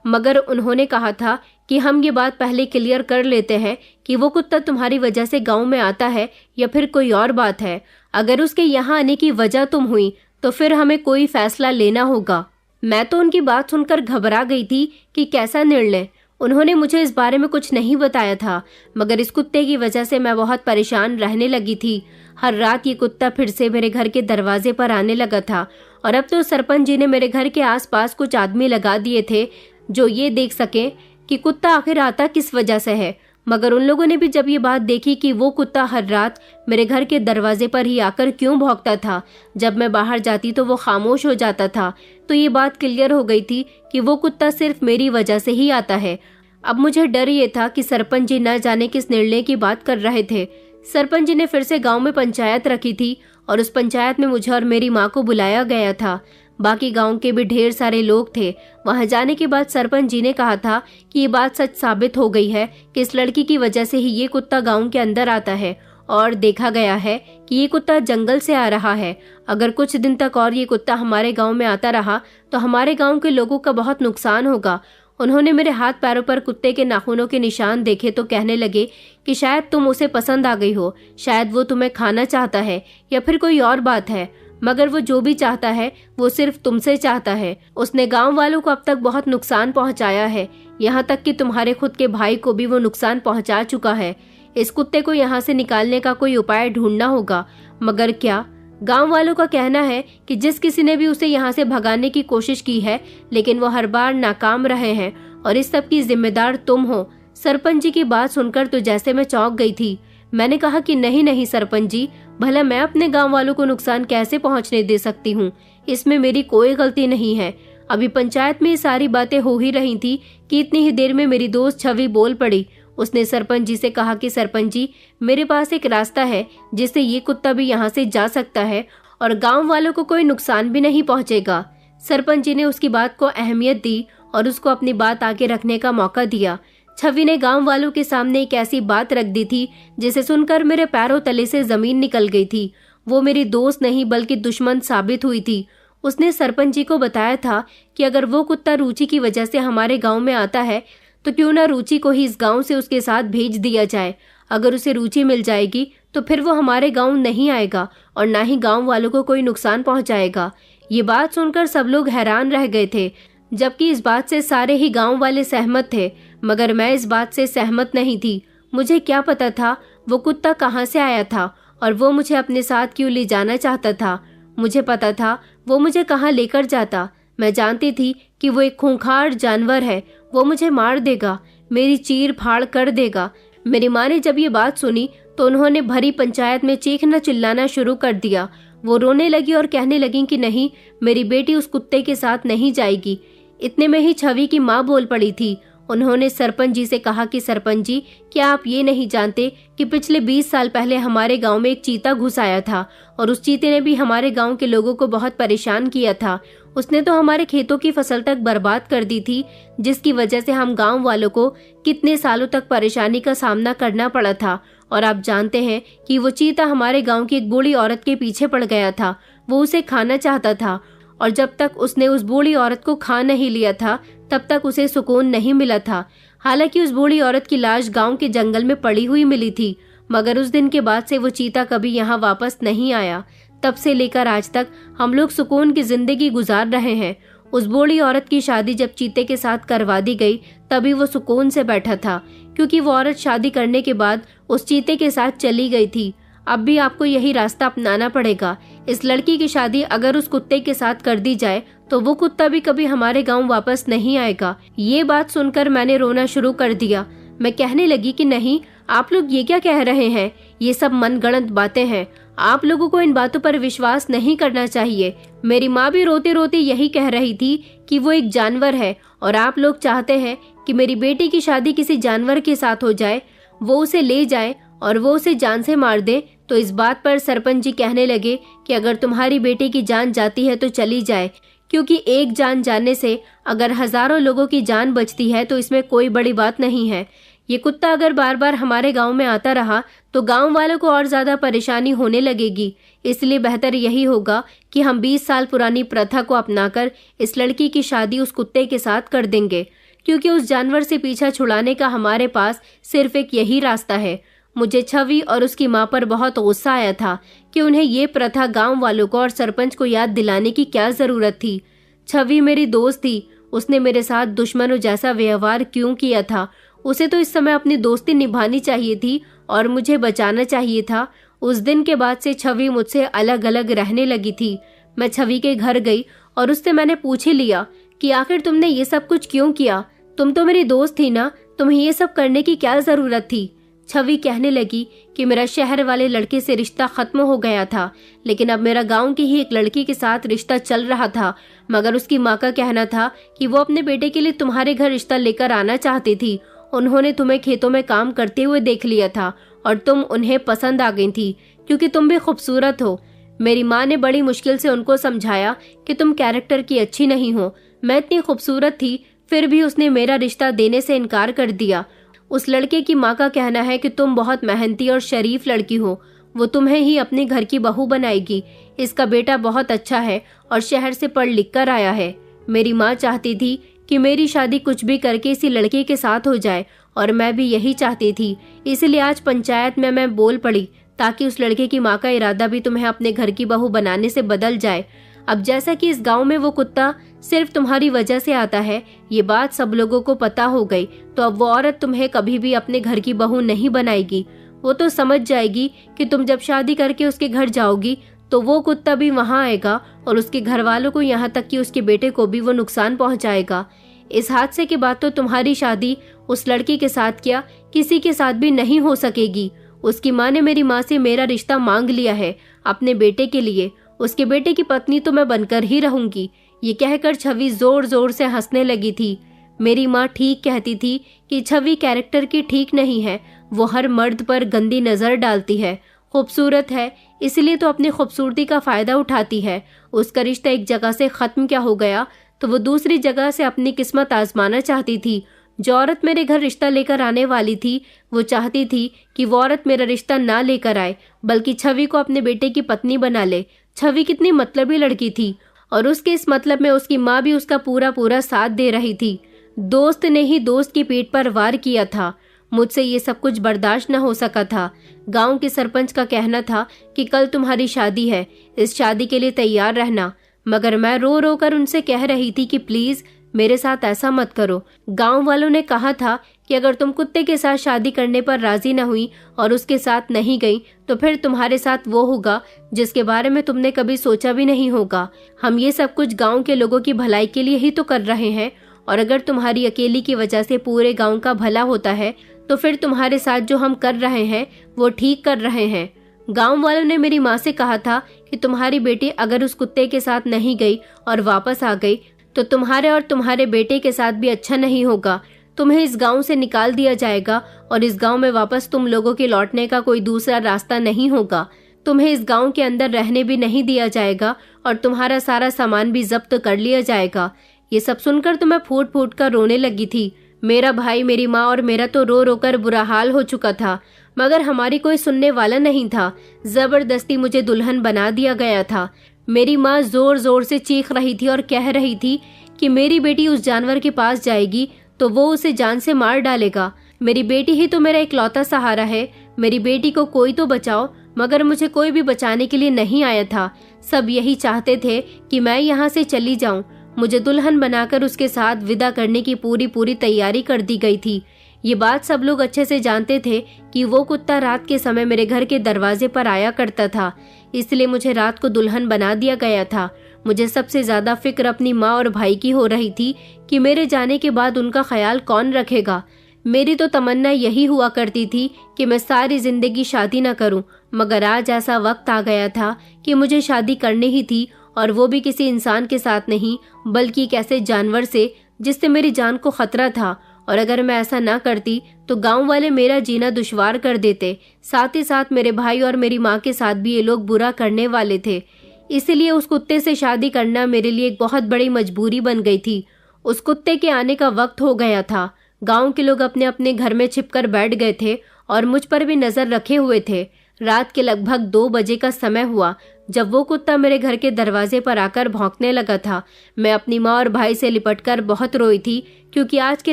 मगर उन्होंने कहा था कि हम ये बात पहले क्लियर कर लेते हैं कि वो कुत्ता तुम्हारी वजह से गांव में आता है या फिर कोई और बात है। अगर उसके यहाँ आने की वजह तुम हुई तो फिर हमें कोई फैसला लेना होगा। मैं तो उनकी बात सुनकर घबरा गई थी कि कैसा निर्णय। उन्होंने मुझे इस बारे में कुछ नहीं बताया था, मगर इस कुत्ते की वजह से मैं बहुत परेशान रहने लगी थी। हर रात ये कुत्ता फिर से मेरे घर के दरवाजे पर आने लगा था और अब तो सरपंच जी ने मेरे घर के आसपास कुछ आदमी लगा दिए थे जो ये देख सके कि कुत्ता आखिर आता किस वजह से है। मगर उन लोगों ने भी जब ये बात देखी कि वो कुत्ता हर रात मेरे घर के दरवाजे पर ही आकर क्यों भौंकता था, जब मैं बाहर जाती तो वो खामोश हो जाता था, तो ये बात क्लियर हो गई थी कि वो कुत्ता सिर्फ मेरी वजह से ही आता है। अब मुझे डर ये था कि सरपंच जी न जाने किस निर्णय की बात कर रहे थे। सरपंच जी ने फिर से गांव में पंचायत रखी थी और उस पंचायत में मुझे और मेरी माँ को बुलाया गया था। बाकी गांव के भी ढेर सारे लोग थे। वहां जाने के बाद सरपंच जी ने कहा था कि ये बात सच साबित हो गई है कि इस लड़की की वजह से ही ये कुत्ता गांव के अंदर आता है और देखा गया है कि ये कुत्ता जंगल से आ रहा है। अगर कुछ दिन तक और ये कुत्ता हमारे गांव में आता रहा तो हमारे गांव के लोगों का बहुत नुकसान होगा। उन्होंने मेरे हाथ पैरों पर कुत्ते के नाखूनों के निशान देखे तो कहने लगे कि शायद तुम उसे पसंद आ गई हो, शायद वो तुम्हें खाना चाहता है या फिर कोई और बात है, मगर वो जो भी चाहता है वो सिर्फ तुमसे चाहता है। उसने गांव वालों को अब तक बहुत नुकसान पहुंचाया है, यहाँ तक कि तुम्हारे खुद के भाई को भी वो नुकसान पहुंचा चुका है। इस कुत्ते को यहाँ से निकालने का कोई उपाय ढूंढना होगा। मगर क्या? गांव वालों का कहना है कि जिस किसी ने भी उसे यहाँ से भगाने की कोशिश की है, लेकिन वो हर बार नाकाम रहे हैं और इस सब की जिम्मेदार तुम हो। सरपंच जी की बात सुनकर तो जैसे मैं चौंक गई थी। मैंने कहा कि नहीं नहीं सरपंच जी, भला मैं अपने गांव वालों को नुकसान कैसे पहुंचने दे सकती हूँ? इसमें मेरी कोई गलती नहीं है। अभी पंचायत में ये सारी बातें हो ही रही थी कि इतनी ही देर में मेरी दोस्त छवि बोल पड़ी। उसने सरपंच जी से कहा कि सरपंच जी, मेरे पास एक रास्ता है जिससे ये कुत्ता भी यहाँ से जा सकता है और गांव वालों को कोई नुकसान भी नहीं पहुंचेगा। सरपंच जी ने उसकी बात को अहमियत दी और उसको अपनी बात आगे रखने का मौका दिया। छवि ने गांव वालों के सामने एक ऐसी बात रख दी थी जिसे सुनकर मेरे पैरों तले से जमीन निकल गई थी। वो मेरी दोस्त नहीं बल्कि दुश्मन साबित हुई थी। उसने सरपंच जी को बताया था कि अगर वो कुत्ता रुचि की वजह से हमारे गांव में आता है तो क्यों ना रुचि को ही इस गांव से उसके साथ भेज दिया जाए। अगर उसे रुचि मिल जाएगी तो फिर वो हमारे गांव नहीं आएगा और ना ही गांव वालों को कोई नुकसान पहुंचाएगा। ये बात सुनकर सब लोग हैरान रह गए थे, जबकि इस बात से सारे ही गांव वाले सहमत थे, मगर मैं इस बात से सहमत नहीं थी। मुझे क्या पता था वो कुत्ता कहाँ से आया था और वो मुझे अपने साथ क्यों ले जाना चाहता था। मुझे पता था वो मुझे कहाँ लेकर जाता। मैं जानती थी कि वो एक खूंखार जानवर है, वो मुझे मार देगा, मेरी चीर फाड़ कर देगा। मेरी माँ ने जब ये बात सुनी तो उन्होंने भरी पंचायत में चीखना चिल्लाना शुरू कर दिया। वो रोने लगी और कहने लगी कि नहीं, मेरी बेटी उस कुत्ते के साथ नहीं जाएगी। इतने में ही छवि की माँ बोल पड़ी थी। उन्होंने सरपंच जी से कहा कि सरपंच जी, क्या आप ये नहीं जानते कि पिछले 20 साल पहले हमारे गांव में एक चीता घुस आया था और उस चीते ने भी हमारे गांव के लोगों को बहुत परेशान किया था। उसने तो हमारे खेतों की फसल तक बर्बाद कर दी थी, जिसकी वजह से हम गांव वालों को कितने सालों तक परेशानी का सामना करना पड़ा था। और आप जानते हैं कि वो चीता हमारे गांव की एक बूढ़ी औरत के पीछे पड़ गया था। वो उसे खाना चाहता था और जब तक उसने उस बूढ़ी औरत को खा नहीं लिया था तब तक उसे सुकून नहीं मिला था। हालांकि उस बूढ़ी औरत की लाश गांव के जंगल में पड़ी हुई मिली थी, मगर उस दिन के बाद से वो चीता कभी यहाँ वापस नहीं आया। तब से लेकर आज तक हम लोग सुकून की जिंदगी गुजार रहे हैं। उस बूढ़ी औरत की शादी जब चीते के साथ करवा दी गई तभी वो सुकून से बैठा था, क्योंकि वो औरत शादी करने के बाद उस चीते के साथ चली गई थी। अब भी आपको यही रास्ता अपनाना पड़ेगा। इस लड़की की शादी अगर उस कुत्ते के साथ कर दी जाए तो वो कुत्ता भी कभी हमारे गांव वापस नहीं आएगा। ये बात सुनकर मैंने रोना शुरू कर दिया। मैं कहने लगी कि नहीं, आप लोग ये क्या कह रहे हैं, ये सब मनगढ़ंत बातें हैं। आप लोगों को इन बातों पर विश्वास नहीं करना चाहिए। मेरी माँ भी रोते रोते यही कह रही थी कि वो एक जानवर है और आप लोग चाहते हैं कि मेरी बेटी की शादी किसी जानवर के साथ हो जाए, वो उसे ले जाए और वो उसे जान से मार दे। तो इस बात पर सरपंच जी कहने लगे कि अगर तुम्हारी बेटी की जान जाती है तो चली जाए, क्योंकि एक जान जाने से अगर हजारों लोगों की जान बचती है तो इसमें कोई बड़ी बात नहीं है। ये कुत्ता अगर बार बार हमारे गांव में आता रहा तो गांव वालों को और ज्यादा परेशानी होने लगेगी। इसलिए बेहतर यही होगा कि हम 20 साल पुरानी प्रथा को अपनाकर इस लड़की की शादी उस कुत्ते के साथ कर देंगे, क्योंकि उस जानवर से पीछा छुड़ाने का हमारे पास सिर्फ एक यही रास्ता है। मुझे छवि और उसकी माँ पर बहुत गुस्सा आया था कि उन्हें ये प्रथा गांव वालों को और सरपंच को याद दिलाने की क्या जरूरत थी। छवि मेरी दोस्त थी, उसने मेरे साथ दुश्मनों जैसा व्यवहार क्यों किया था? उसे तो इस समय अपनी दोस्ती निभानी चाहिए थी और मुझे बचाना चाहिए था। उस दिन के बाद से छवि मुझसे अलग अलग रहने लगी थी। मैं छवि के घर गई और उससे मैंने पूछ ही लिया कि आखिर तुमने ये सब कुछ क्यों किया? तुम तो मेरी दोस्त थी ना, तुम्हें ये सब करने की क्या जरूरत थी? छवि कहने लगी कि मेरा शहर वाले लड़के से रिश्ता खत्म हो गया था, लेकिन अब मेरा गांव की ही एक लड़की के साथ रिश्ता चल रहा था। मगर उसकी माँ का कहना था कि वो अपने बेटे के लिए तुम्हारे घर रिश्ता लेकर आना चाहती थी। उन्होंने तुम्हें खेतों में काम करते हुए देख लिया था और तुम उन्हें पसंद आ गई थी, क्योंकि तुम भी खूबसूरत हो। मेरी माँ ने बड़ी मुश्किल से उनको समझाया कि तुम कैरेक्टर की अच्छी नहीं हो। मैं इतनी खूबसूरत थी, फिर भी उसने मेरा रिश्ता देने से इनकार कर दिया। उस लड़के की माँ का कहना है कि तुम बहुत मेहनती और शरीफ लड़की हो, वो तुम्हें ही अपने घर की बहू बनाएगी। इसका बेटा बहुत अच्छा है और शहर से पढ़ लिख कर आया है। मेरी माँ चाहती थी कि मेरी शादी कुछ भी करके इसी लड़के के साथ हो जाए और मैं भी यही चाहती थी। इसलिए आज पंचायत में मैं बोल पड़ी ताकि उस लड़के की माँ का इरादा भी तुम्हें अपने घर की बहू बनाने से बदल जाए। अब जैसा कि इस गांव में वो कुत्ता सिर्फ तुम्हारी वजह से आता है, ये बात सब लोगों को पता हो गई, तो अब वो औरत तुम्हें कभी भी अपने घर की बहू नहीं बनाएगी। वो तो समझ जाएगी कि तुम जब शादी करके उसके घर जाओगी तो वो कुत्ता भी वहां आएगा और उसके घर वालों को, यहाँ तक कि उसके बेटे को भी वो नुकसान पहुंचाएगा। इस हादसे के बाद तो तुम्हारी शादी उस लड़की के साथ क्या किसी के साथ भी नहीं हो सकेगी। उसकी माँ ने मेरी माँ से मेरा रिश्ता मांग लिया है अपने बेटे के लिए। उसके बेटे की पत्नी तो मैं बनकर ही रहूंगी। ये कहकर छवि जोर जोर से हंसने लगी थी। मेरी माँ ठीक कहती थी कि छवि कैरेक्टर की ठीक नहीं है, वो हर मर्द पर गंदी नजर डालती है। खूबसूरत है इसलिए तो अपनी खूबसूरती का फायदा उठाती है। उसका रिश्ता एक जगह से खत्म क्या हो गया तो वो दूसरी जगह से अपनी किस्मत आजमाना चाहती थी। जो औरत मेरे घर रिश्ता लेकर आने वाली थी वो चाहती थी कि वो औरत मेरा रिश्ता ना लेकर आए, बल्कि छवि को अपने बेटे की पत्नी बना ले। छवि कितनी मतलबी लड़की थी और उसके इस मतलब में उसकी माँ भी उसका पूरा पूरा साथ दे रही थी। दोस्त ने ही दोस्त की पीठ पर वार किया था। मुझसे ये सब कुछ बर्दाश्त न हो सका था। गांव के सरपंच का कहना था कि कल तुम्हारी शादी है, इस शादी के लिए तैयार रहना। मगर मैं रो रो कर उनसे कह रही थी कि प्लीज मेरे साथ ऐसा मत करो। गांव वालों ने कहा था कि अगर तुम कुत्ते के साथ शादी करने पर राजी न हुई और उसके साथ नहीं गई तो फिर तुम्हारे साथ वो होगा जिसके बारे में तुमने कभी सोचा भी नहीं होगा। हम ये सब कुछ गांव के लोगों की भलाई के लिए ही तो कर रहे हैं, और अगर तुम्हारी अकेली की वजह से पूरे गांव का भला होता है तो फिर तुम्हारे साथ जो हम कर रहे हैं वो ठीक कर रहे हैं। गांव वालों ने मेरी माँ से कहा था कि तुम्हारी बेटी अगर उस कुत्ते के साथ नहीं गई और वापस आ गई तो तुम्हारे और तुम्हारे बेटे के साथ भी अच्छा नहीं होगा। तुम्हें इस गांव से निकाल दिया जाएगा और इस गांव में वापस तुम लोगों के लौटने का कोई दूसरा रास्ता नहीं होगा। तुम्हें इस गांव के अंदर रहने भी नहीं दिया जाएगा और तुम्हारा सारा सामान भी जब्त कर लिया जाएगा। ये सब सुनकर तो मैं फूट फूट कर रोने लगी थी। मेरा भाई, मेरी माँ और मेरा तो रो रो कर बुरा हाल हो चुका था, मगर हमारी कोई सुनने वाला नहीं था। जबरदस्ती मुझे दुल्हन बना दिया गया था। मेरी माँ जोर जोर से चीख रही थी और कह रही थी कि मेरी बेटी उस जानवर के पास जाएगी तो वो उसे जान से मार डालेगा। मेरी बेटी ही तो मेरा इकलौता सहारा है, मेरी बेटी को कोई तो बचाओ। मगर मुझे कोई भी बचाने के लिए नहीं आया था। सब यही चाहते थे कि मैं यहाँ से चली जाऊं। मुझे दुल्हन बनाकर उसके साथ विदा करने की पूरी तैयारी कर दी गई थी। ये बात सब लोग अच्छे से जानते थे कि वो कुत्ता रात के समय मेरे घर के दरवाजे पर आया करता था, इसलिए मुझे रात को दुल्हन बना दिया गया था। मुझे सबसे ज्यादा फिक्र अपनी माँ और भाई की हो रही थी कि मेरे जाने के बाद उनका ख्याल कौन रखेगा। मेरी तो तमन्ना यही हुआ करती थी कि मैं सारी जिंदगी शादी न करूं, मगर आज ऐसा वक्त आ गया था कि मुझे शादी करनी ही थी, और वो भी किसी इंसान के साथ नहीं बल्कि एक ऐसे जानवर से जिससे मेरी जान को खतरा था। और अगर मैं ऐसा ना करती तो गांव वाले मेरा जीना दुश्वार कर देते। साथ ही साथ मेरे भाई और मेरी माँ के साथ भी ये लोग बुरा करने वाले थे। इसलिए उस कुत्ते से शादी करना मेरे लिए एक बहुत बड़ी मजबूरी बन गई थी। उस कुत्ते के आने का वक्त हो गया था। गांव के लोग अपने अपने घर में छिपकर बैठ गए थे और मुझ पर भी नजर रखे हुए थे। रात के लगभग 2 बजे का समय हुआ जब वो कुत्ता मेरे घर के दरवाजे पर आकर भौंकने लगा था। मैं अपनी माँ और भाई से लिपटकर बहुत रोई थी, क्योंकि आज की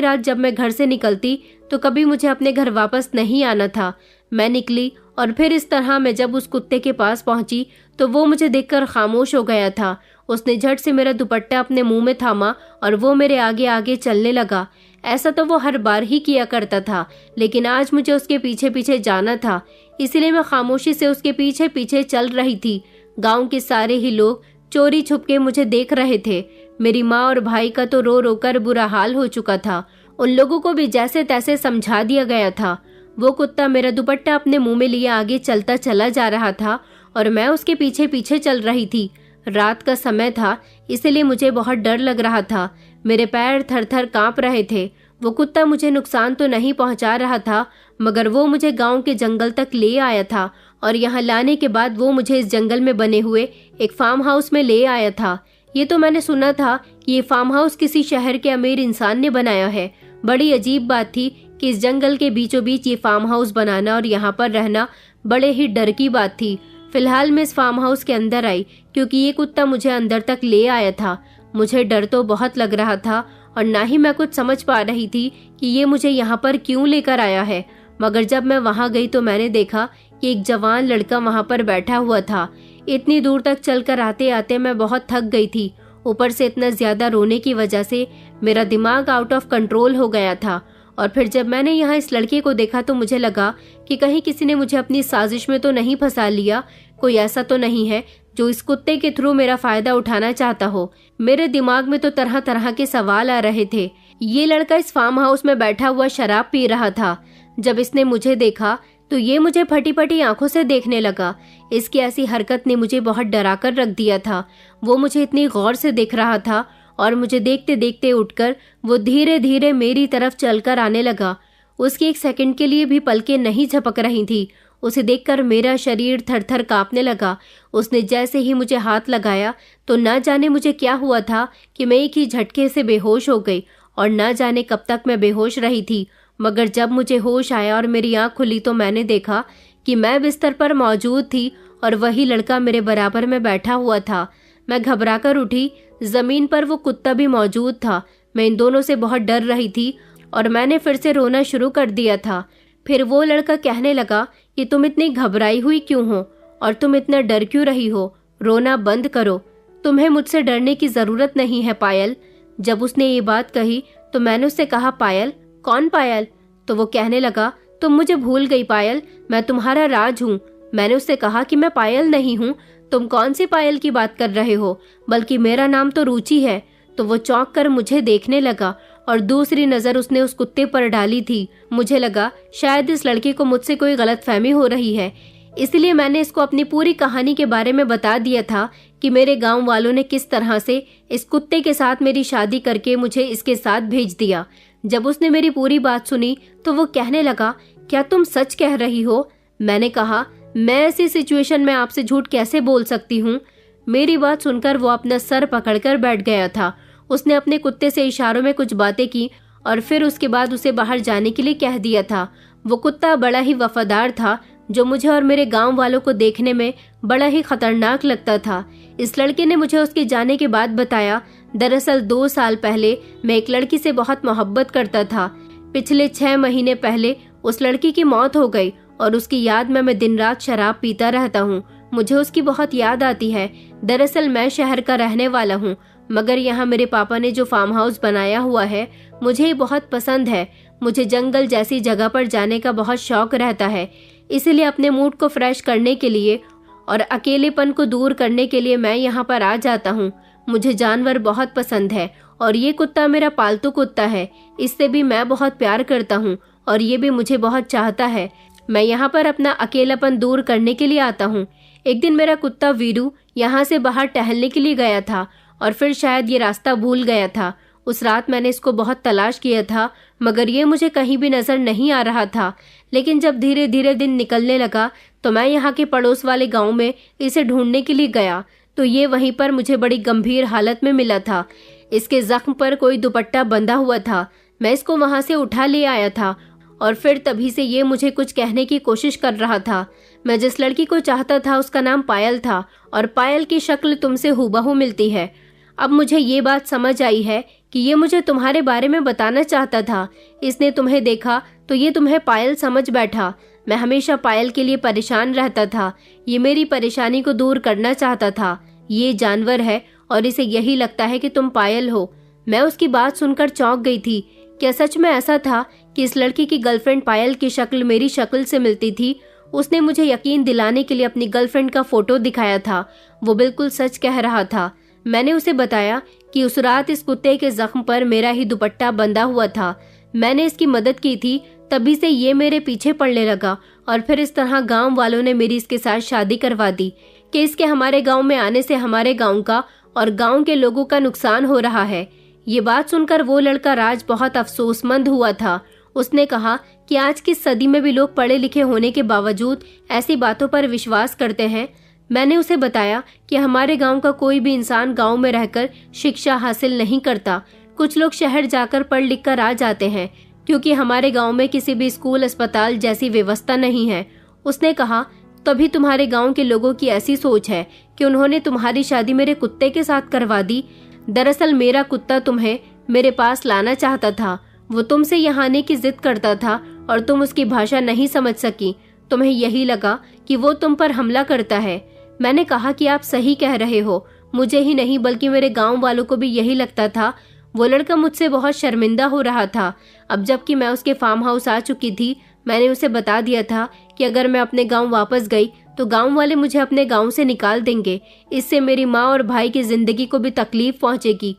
रात जब मैं घर से निकलती तो कभी मुझे अपने घर वापस नहीं आना था। मैं निकली और फिर इस तरह मैं जब उस कुत्ते के पास पहुंची तो वो मुझे देखकर खामोश हो गया था। उसने झट से मेरा दुपट्टा अपने मुंह में थामा और वो मेरे आगे आगे चलने लगा। ऐसा तो वो हर बार ही किया करता था, लेकिन आज मुझे उसके पीछे पीछे जाना था, इसलिए मैं खामोशी से उसके पीछे पीछे चल रही थी। गांव के सारे ही लोग चोरी छुपके मुझे देख रहे थे। मेरी माँ और भाई का तो रो रो कर बुरा हाल हो चुका था। उन लोगों को भी जैसे तैसे समझा दिया गया था। वो कुत्ता मेरा दुपट्टा अपने मुंह में लिए आगे चलता चला जा रहा था और मैं उसके पीछे पीछे चल रही थी। रात का समय था, इसलिए मुझे बहुत डर लग रहा था। मेरे पैर थर थर कांप रहे थे। वो कुत्ता मुझे नुकसान तो नहीं पहुंचा रहा था, मगर वो मुझे गांव के जंगल तक ले आया था और यहाँ लाने के बाद वो मुझे इस जंगल में बने हुए एक फार्म हाउस में ले आया था। ये तो मैंने सुना था कि ये फार्म हाउस किसी शहर के अमीर इंसान ने बनाया है। बड़ी अजीब बात थी कि इस जंगल के बीचों बीच ये फार्म हाउस बनाना और यहाँ पर रहना बड़े ही डर की बात थी। फिलहाल मैं इस फार्म हाउस के अंदर आई क्योंकि ये कुत्ता मुझे अंदर तक ले आया था। मुझे डर तो बहुत लग रहा था और ना ही मैं कुछ समझ पा रही थी कि ये मुझे यहाँ पर क्यों लेकर आया है। मगर जब मैं वहाँ गई तो मैंने देखा कि एक जवान लड़का वहाँ पर बैठा हुआ था। इतनी दूर तक चलकर आते आते मैं बहुत थक गई थी। ऊपर से इतना ज्यादा रोने की वजह से मेरा दिमाग आउट ऑफ कंट्रोल हो गया था। और फिर जब मैंने यहाँ इस लड़के को देखा तो मुझे लगा कि कहीं किसी ने मुझे अपनी साजिश में तो नहीं फंसा लिया। कोई ऐसा तो नहीं है जो इस कुत्ते के थ्रू मेरा फायदा उठाना चाहता हो। मेरे दिमाग में तो तरह तरह के सवाल आ रहे थे। ये लड़का इस फार्म हाउस में बैठा हुआ शराब पी रहा था। जब इसने मुझे देखा तो ये मुझे फटी फटी आंखों से देखने लगा। इसकी ऐसी हरकत ने मुझे बहुत डरा कर रख दिया था। वो मुझे इतनी गौर से देख रहा था और मुझे देखते देखते उठकर वो धीरे धीरे मेरी तरफ चलकर आने लगा। उसकी एक सेकंड के लिए भी पलकें नहीं झपक रही थी। उसे देखकर मेरा शरीर थर थर कांपने लगा। उसने जैसे ही मुझे हाथ लगाया तो ना जाने मुझे क्या हुआ था कि मैं एक ही झटके से बेहोश हो गई और ना जाने कब तक मैं बेहोश रही थी। मगर जब मुझे होश आया और मेरी आंख खुली तो मैंने देखा कि मैं बिस्तर पर मौजूद थी और वही लड़का मेरे बराबर में बैठा हुआ था। मैं घबरा कर उठी। जमीन पर वो कुत्ता भी मौजूद था। मैं इन दोनों से बहुत डर रही थी और मैंने फिर से रोना शुरू कर दिया था। फिर वो लड़का कहने लगा कि तुम इतनी घबराई हुई क्यों हो और तुम इतना डर क्यों रही हो? रोना बंद करो। तुम्हें मुझसे डरने की जरूरत नहीं है पायल। जब उसने ये बात कही तो मैंने उससे कहा, पायल? कौन पायल? तो वो कहने लगा, तुम मुझे भूल गई पायल, मैं तुम्हारा राज हूँ। मैंने उससे कहा कि मैं पायल नहीं हूँ। तुम कौन सी पायल की बात कर रहे हो? बल्कि मेरा नाम तो रुचि है। तो वो चौंक कर मुझे देखने लगा और दूसरी नजर उसने उस कुत्ते पर डाली थी। मुझे लगा शायद इस लड़के को मुझसे कोई गलतफहमी हो रही है, इसलिए मैंने इसको अपनी पूरी कहानी के बारे में बता दिया था कि मेरे गांव वालों ने किस तरह से इस कुत्ते के साथ मेरी शादी करके मुझे इसके साथ भेज दिया। जब उसने मेरी पूरी बात सुनी तो वो कहने लगा, क्या तुम सच कह रही हो? मैंने कहा, मैं ऐसी सिचुएशन में आपसे झूठ कैसे बोल सकती हूँ? मेरी बात सुनकर वो अपना सर पकड़कर बैठ गया था। उसने अपने कुत्ते से इशारों में कुछ बातें की और फिर उसके बाद उसे बाहर जाने के लिए कह दिया था। वो कुत्ता बड़ा ही वफादार था, जो मुझे और मेरे गांव वालों को देखने में बड़ा ही खतरनाक लगता था। इस लड़के ने मुझे उसके जाने के बाद बताया, दरअसल 2 साल पहले मैं एक लड़की से बहुत मोहब्बत करता था। पिछले 6 महीने पहले उस लड़की की मौत हो गई और उसकी याद में मैं दिन रात शराब पीता रहता हूँ। मुझे उसकी बहुत याद आती है। दरअसल मैं शहर का रहने वाला हूँ, मगर यहाँ मेरे पापा ने जो फार्म हाउस बनाया हुआ है मुझे ये बहुत पसंद है। मुझे जंगल जैसी जगह पर जाने का बहुत शौक रहता है, इसलिए अपने मूड को फ्रेश करने के लिए और अकेलेपन को दूर करने के लिए मैं यहाँ पर आ जाता हूँ। मुझे जानवर बहुत पसंद है और ये कुत्ता मेरा पालतू कुत्ता है। इससे भी मैं बहुत प्यार करता हूँ और ये भी मुझे बहुत चाहता है। मैं यहाँ पर अपना अकेलापन दूर करने के लिए आता हूँ। एक दिन मेरा कुत्ता वीरू यहाँ से बाहर टहलने के लिए गया था और फिर शायद ये रास्ता भूल गया था। उस रात मैंने इसको बहुत तलाश किया था, मगर ये मुझे कहीं भी नजर नहीं आ रहा था। लेकिन जब धीरे धीरे दिन निकलने लगा तो मैं यहाँ के पड़ोस वाले गांव में इसे ढूंढने के लिए गया, तो ये वहीं पर मुझे बड़ी गंभीर हालत में मिला था। इसके जख्म पर कोई दुपट्टा बंधा हुआ था। मैं इसको वहां से उठा ले आया था और फिर तभी से ये मुझे कुछ कहने की कोशिश कर रहा था। मैं जिस लड़की को चाहता था उसका नाम पायल था और पायल की शक्ल तुमसे हूबहू मिलती है। अब मुझे ये बात समझ आई है कि ये मुझे तुम्हारे बारे में बताना चाहता था। इसने तुम्हें देखा तो ये तुम्हें पायल समझ बैठा। मैं हमेशा पायल के लिए परेशान रहता था। ये मेरी परेशानी को दूर करना चाहता था। ये जानवर है और इसे यही लगता है कि तुम पायल हो। मैं उसकी बात सुनकर चौंक गई थी। क्या सच में ऐसा था कि इस लड़की की गर्लफ्रेंड पायल की शक्ल मेरी शक्ल से मिलती थी? उसने मुझे यकीन दिलाने के लिए अपनी गर्लफ्रेंड का फोटो दिखाया था। वो बिल्कुल सच कह रहा था। मैंने उसे बताया कि उस रात इस कुत्ते के जख्म पर मेरा ही दुपट्टा बंधा हुआ था। मैंने इसकी मदद की थी, तभी से ये मेरे पीछे पड़ने लगा और फिर इस तरह गांव वालों ने मेरी इसके साथ शादी करवा दी कि इसके हमारे गांव में आने से हमारे गांव का और गांव के लोगों का नुकसान हो रहा है। ये बात सुनकर वो लड़का राज बहुत अफसोसमंद हुआ था। उसने कहा कि आज की सदी में भी लोग पढ़े लिखे होने के बावजूद ऐसी बातों पर विश्वास करते हैं। मैंने उसे बताया कि हमारे गांव का कोई भी इंसान गांव में रहकर शिक्षा हासिल नहीं करता। कुछ लोग शहर जाकर पढ़ लिख कर आ जाते हैं, क्योंकि हमारे गांव में किसी भी स्कूल अस्पताल जैसी व्यवस्था नहीं है। उसने कहा, तभी तुम्हारे गांव के लोगों की ऐसी सोच है कि उन्होंने तुम्हारी शादी मेरे कुत्ते के साथ करवा दी। दरअसल मेरा कुत्ता तुम्हें मेरे पास लाना चाहता था। वो तुमसे यहाँ आने की जिद करता था और तुम उसकी भाषा नहीं समझ सकी। तुम्हें यही लगा कि वो तुम पर हमला करता है। मैंने कहा कि आप सही कह रहे हो। मुझे ही नहीं बल्कि मेरे गांव वालों को भी यही लगता था। वो लड़का मुझसे बहुत शर्मिंदा हो रहा था। अब जबकि मैं उसके फार्म हाउस आ चुकी थी, मैंने उसे बता दिया था कि अगर मैं अपने गांव वापस गई तो गांव वाले मुझे अपने गांव से निकाल देंगे। इससे मेरी माँ और भाई की जिंदगी को भी तकलीफ पहुंचेगी।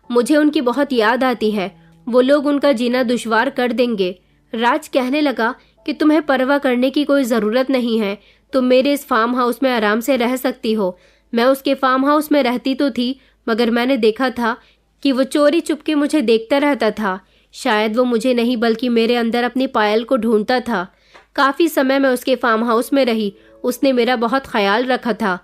मुझे उनकी बहुत याद आती है। वो लोग उनका जीना दुश्वार कर देंगे। राज कहने लगा कि तुम्हें परवाह करने की कोई जरूरत नहीं है। तुम मेरे इस फार्म हाउस में आराम से रह सकती हो। मैं उसके फार्म हाउस में रहती तो थी, मगर मैंने देखा था कि वो चोरी चुपके मुझे देखता रहता था। शायद वो मुझे नहीं बल्कि मेरे अंदर अपनी पायल को ढूंढता था। काफी समय मैं उसके फार्म हाउस में रही। उसने मेरा बहुत ख्याल रखा था।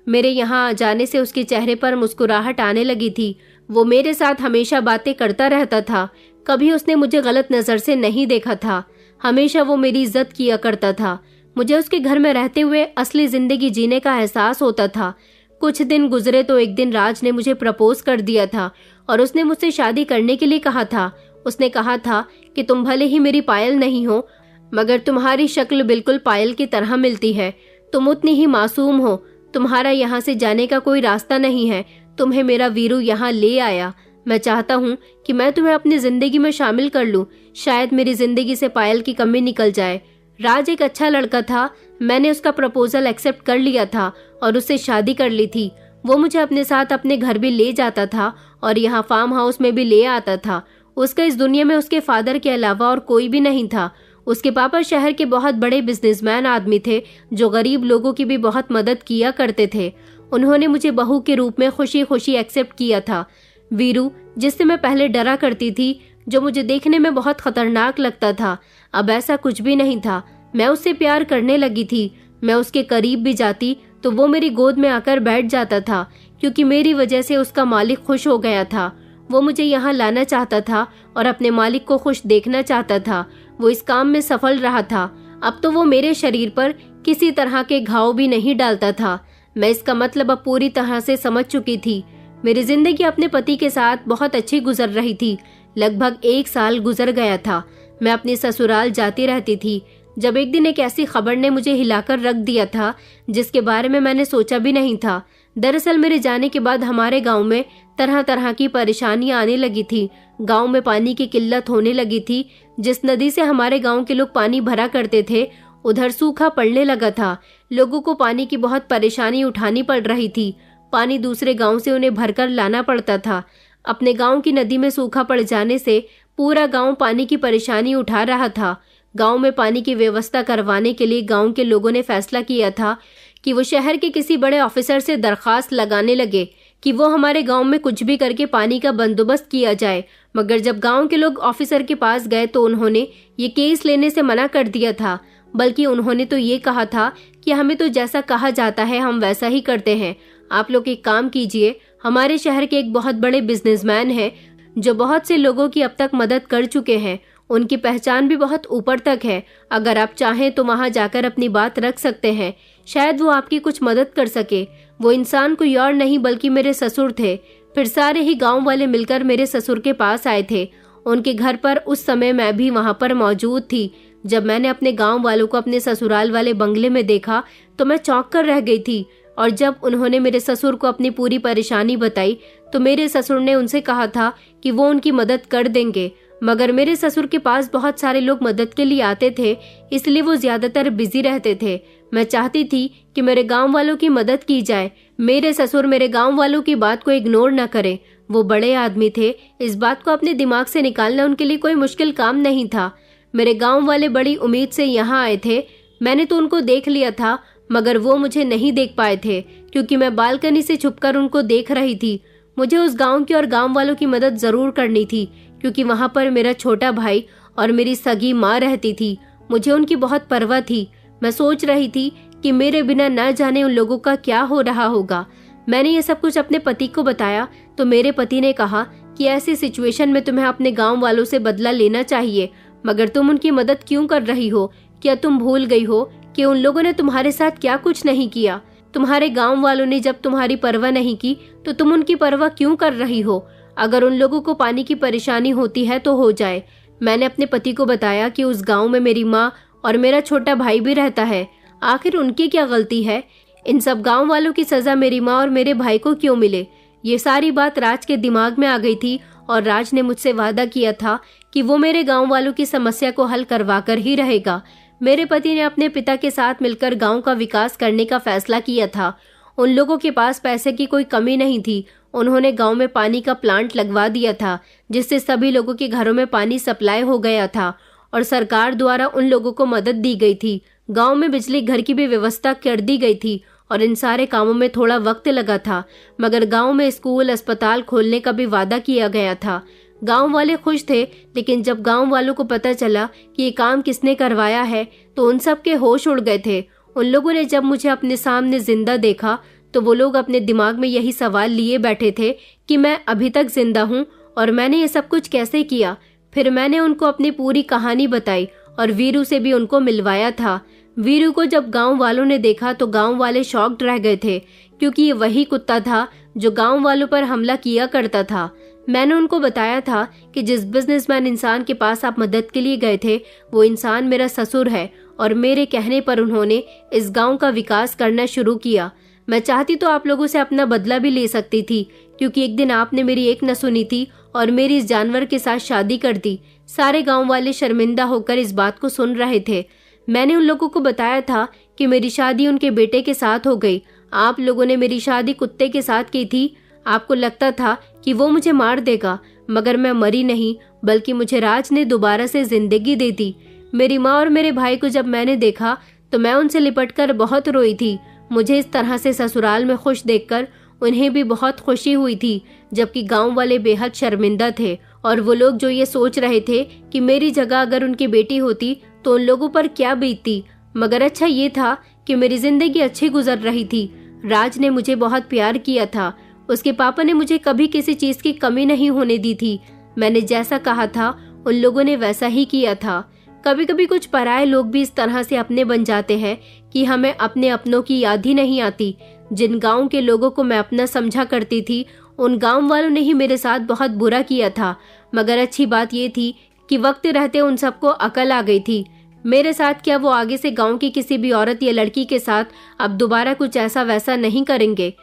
मेरे यहाँ आ जाने से उसके चेहरे पर मुस्कुराहट आने लगी थी। वो मेरे साथ हमेशा बातें करता रहता था। कभी उसने मुझे गलत नजर से नहीं देखा था। हमेशा वो मेरी इज्जत किया करता था। मुझे उसके घर में रहते हुए असली जिंदगी जीने का एहसास होता था। कुछ दिन गुजरे तो एक दिन राज ने मुझे प्रपोज कर दिया था और उसने मुझसे शादी करने के लिए कहा था। उसने कहा था कि तुम भले ही मेरी पायल नहीं हो, मगर तुम्हारी शक्ल बिल्कुल पायल की तरह मिलती है। तुम उतनी ही मासूम हो। तुम्हारा यहाँ से जाने का कोई रास्ता नहीं है। तुम्हें मेरा वीरू यहाँ ले आया। मैं चाहता हूँ कि मैं तुम्हें अपनी जिंदगी में शामिल कर लूँ। शायद मेरी जिंदगी से पायल की कमी निकल जाए। राज एक अच्छा लड़का था। मैंने उसका प्रपोजल एक्सेप्ट कर लिया था और उससे शादी कर ली थी। वो मुझे अपने साथ अपने घर भी ले जाता था और यहाँ फार्म हाउस में भी ले आता था। उसका इस दुनिया में उसके फादर के अलावा और कोई भी नहीं था। उसके पापा शहर के बहुत बड़े बिजनेसमैन आदमी थे, जो गरीब लोगों की भी बहुत मदद किया करते थे। उन्होंने मुझे बहू के रूप में खुशी खुशी एक्सेप्ट किया था। वीरू, जिससे मैं पहले डरा करती थी, जो मुझे देखने में बहुत खतरनाक लगता था, अब ऐसा कुछ भी नहीं था। मैं उससे प्यार करने लगी थी। मैं उसके करीब भी जाती तो वो मेरी गोद में आकर बैठ जाता था, क्योंकि मेरी वजह से उसका मालिक खुश हो गया था। वो मुझे यहाँ लाना चाहता था और अपने मालिक को खुश देखना चाहता था। वो इस काम में सफल रहा था। अब तो वो मेरे शरीर पर किसी तरह के घाव भी नहीं डालता था। मैं इसका मतलब अब पूरी तरह से समझ चुकी थी। मेरी जिंदगी अपने पति के साथ बहुत अच्छी गुजर रही थी। लगभग 1 साल गुजर गया था। मैं अपनी ससुराल जाती रहती थी, जब एक दिन एक ऐसी खबर ने मुझे हिलाकर रख दिया था जिसके बारे में मैंने सोचा भी नहीं था। दरअसल मेरे जाने के बाद हमारे गांव में तरह तरह की परेशानियां आने लगी थी। गांव में पानी की किल्लत होने लगी थी। जिस नदी से हमारे गांव के लोग पानी भरा करते थे, उधर सूखा पड़ने लगा था। लोगों को पानी की बहुत परेशानी उठानी पड़ रही थी। पानी दूसरे गांव से उन्हें भरकर लाना पड़ता था। अपने गांव की नदी में सूखा पड़ जाने से पूरा गांव पानी की परेशानी उठा रहा था। गांव में पानी की व्यवस्था करवाने के लिए गांव के लोगों ने फैसला किया था कि वो शहर के किसी बड़े ऑफिसर से दरखास्त लगाने लगे कि वो हमारे गांव में कुछ भी करके पानी का बंदोबस्त किया जाए। मगर जब गांव के लोग ऑफिसर के पास गए तो उन्होंने ये केस लेने से मना कर दिया था। बल्कि उन्होंने तो ये कहा था कि हमें तो जैसा कहा जाता है हम वैसा ही करते हैं। आप लोग एक काम कीजिए, हमारे शहर के एक बहुत बड़े बिजनेसमैन हैं जो बहुत से लोगों की अब तक मदद कर चुके हैं। उनकी पहचान भी बहुत ऊपर तक है। अगर आप चाहें तो वहां जाकर अपनी बात रख सकते हैं। शायद वो आपकी कुछ मदद कर सके। वो इंसान कोई और नहीं बल्कि मेरे ससुर थे। फिर सारे ही गांव वाले मिलकर मेरे ससुर के पास आए थे। उनके घर पर उस समय मैं भी वहां पर मौजूद थी। जब मैंने अपने गांव वालों को अपने ससुराल वाले बंगले में देखा तो मैं चौंक कर रह गई थी। और जब उन्होंने मेरे ससुर को अपनी पूरी परेशानी बताई तो मेरे ससुर ने उनसे कहा था कि वो उनकी मदद कर देंगे। मगर मेरे ससुर के पास बहुत सारे लोग मदद के लिए आते थे, इसलिए वो ज्यादातर बिजी रहते थे। मैं चाहती थी कि मेरे गांव वालों की मदद की जाए। मेरे ससुर मेरे गांव वालों की बात को इग्नोर न करें। वो बड़े आदमी थे, इस बात को अपने दिमाग से निकालना उनके लिए कोई मुश्किल काम नहीं था। मेरे गांव वाले बड़ी उम्मीद से यहाँ आए थे। मैंने तो उनको देख लिया था, मगर वो मुझे नहीं देख पाए थे क्योंकि मैं बालकनी से छुपकर उनको देख रही थी। मुझे उस गांव की और गांव वालों की मदद जरूर करनी थी, क्योंकि वहां पर मेरा छोटा भाई और मेरी सगी माँ रहती थी। मुझे उनकी बहुत परवाह थी। मैं सोच रही थी कि मेरे बिना न जाने उन लोगों का क्या हो रहा होगा। मैंने ये सब कुछ अपने पति को बताया तो मेरे पति ने कहा कि ऐसी सिचुएशन में तुम्हें अपने गांव वालों से बदला लेना चाहिए, मगर तुम उनकी मदद क्यों कर रही हो? क्या तुम भूल गई हो कि उन लोगों ने तुम्हारे साथ क्या कुछ नहीं किया? तुम्हारे गांव वालों ने जब तुम्हारी परवाह नहीं की तो तुम उनकी परवाह क्यों कर रही हो? अगर उन लोगों को पानी की परेशानी होती है तो हो जाए। मैंने अपने पति को बताया कि उस गांव में मेरी माँ और मेरा छोटा भाई भी रहता है। आखिर उनकी क्या गलती है? इन सब गांव वालों की सजा मेरी माँ और मेरे भाई को क्यों मिले? ये सारी बात राज के दिमाग में आ गई थी और राज ने मुझसे वादा किया था कि वो मेरे गांव वालों की समस्या को हल करवा कर ही रहेगा। मेरे पति ने अपने पिता के साथ मिलकर गांव का विकास करने का फैसला किया था। उन लोगों के पास पैसे की कोई कमी नहीं थी। उन्होंने गांव में पानी का प्लांट लगवा दिया था, जिससे सभी लोगों के घरों में पानी सप्लाई हो गया था और सरकार द्वारा उन लोगों को मदद दी गई थी। गांव में बिजली घर की भी व्यवस्था कर दी गई थी और इन सारे कामों में थोड़ा वक्त लगा था। मगर गांव में स्कूल अस्पताल खोलने का भी वादा किया गया था। गांव वाले खुश थे, लेकिन जब गांव वालों को पता चला कि ये काम किसने करवाया है तो उन सब के होश उड़ गए थे। उन लोगों ने जब मुझे अपने सामने जिंदा देखा तो वो लोग अपने दिमाग में यही सवाल लिए बैठे थे कि मैं अभी तक जिंदा हूँ और मैंने ये सब कुछ कैसे किया। फिर मैंने उनको अपनी पूरी कहानी बताई और वीरू से भी उनको मिलवाया था। वीरू को जब गांव वालों ने देखा तो गांव वाले शॉक्ड रह गए थे, क्योंकि ये वही कुत्ता था जो गांव वालों पर हमला किया करता था। मैंने उनको बताया था कि जिस बिजनेसमैन इंसान के पास आप मदद के लिए गए थे वो इंसान मेरा ससुर है और मेरे कहने पर उन्होंने इस गांव का विकास करना शुरू किया। मैं चाहती तो आप लोगों से अपना बदला भी ले सकती थी, क्योंकि एक दिन आपने मेरी एक न सुनी थी और मेरी इस जानवर के साथ शादी कर दी। सारे गांव वाले शर्मिंदा होकर इस बात को सुन रहे थे। मैंने उन लोगों को बताया था कि मेरी शादी उनके बेटे के साथ हो गई। आप लोगों ने मेरी शादी कुत्ते के साथ की थी। आपको लगता था कि वो मुझे मार देगा, मगर मैं मरी नहीं, बल्कि मुझे राज ने दोबारा से जिंदगी दे दी। मेरी माँ और मेरे भाई को जब मैंने देखा तो मैं उनसे लिपटकर बहुत रोई थी। मुझे इस तरह से ससुराल में खुश देखकर उन्हें भी बहुत खुशी हुई थी, जबकि गांव वाले बेहद शर्मिंदा थे और वो लोग जो ये सोच रहे थे कि मेरी जगह अगर उनकी बेटी होती तो उन लोगों पर क्या बीतती। मगर अच्छा ये था कि मेरी जिंदगी अच्छी गुजर रही थी। राज ने मुझे बहुत प्यार किया था। उसके पापा ने मुझे कभी किसी चीज की कमी नहीं होने दी थी। मैंने जैसा कहा था उन लोगों ने वैसा ही किया था। कभी कभी कुछ पराये लोग भी इस तरह से अपने बन जाते हैं कि हमें अपने अपनों की याद ही नहीं आती। जिन गांव के लोगों को मैं अपना समझा करती थी उन गांव वालों ने ही मेरे साथ बहुत बुरा किया था। मगर अच्छी बात ये थी कि वक्त रहते उन सबको अकल आ गई थी। मेरे साथ क्या, वो आगे से गांव की किसी भी औरत या लड़की के साथ अब दोबारा कुछ ऐसा वैसा नहीं करेंगे।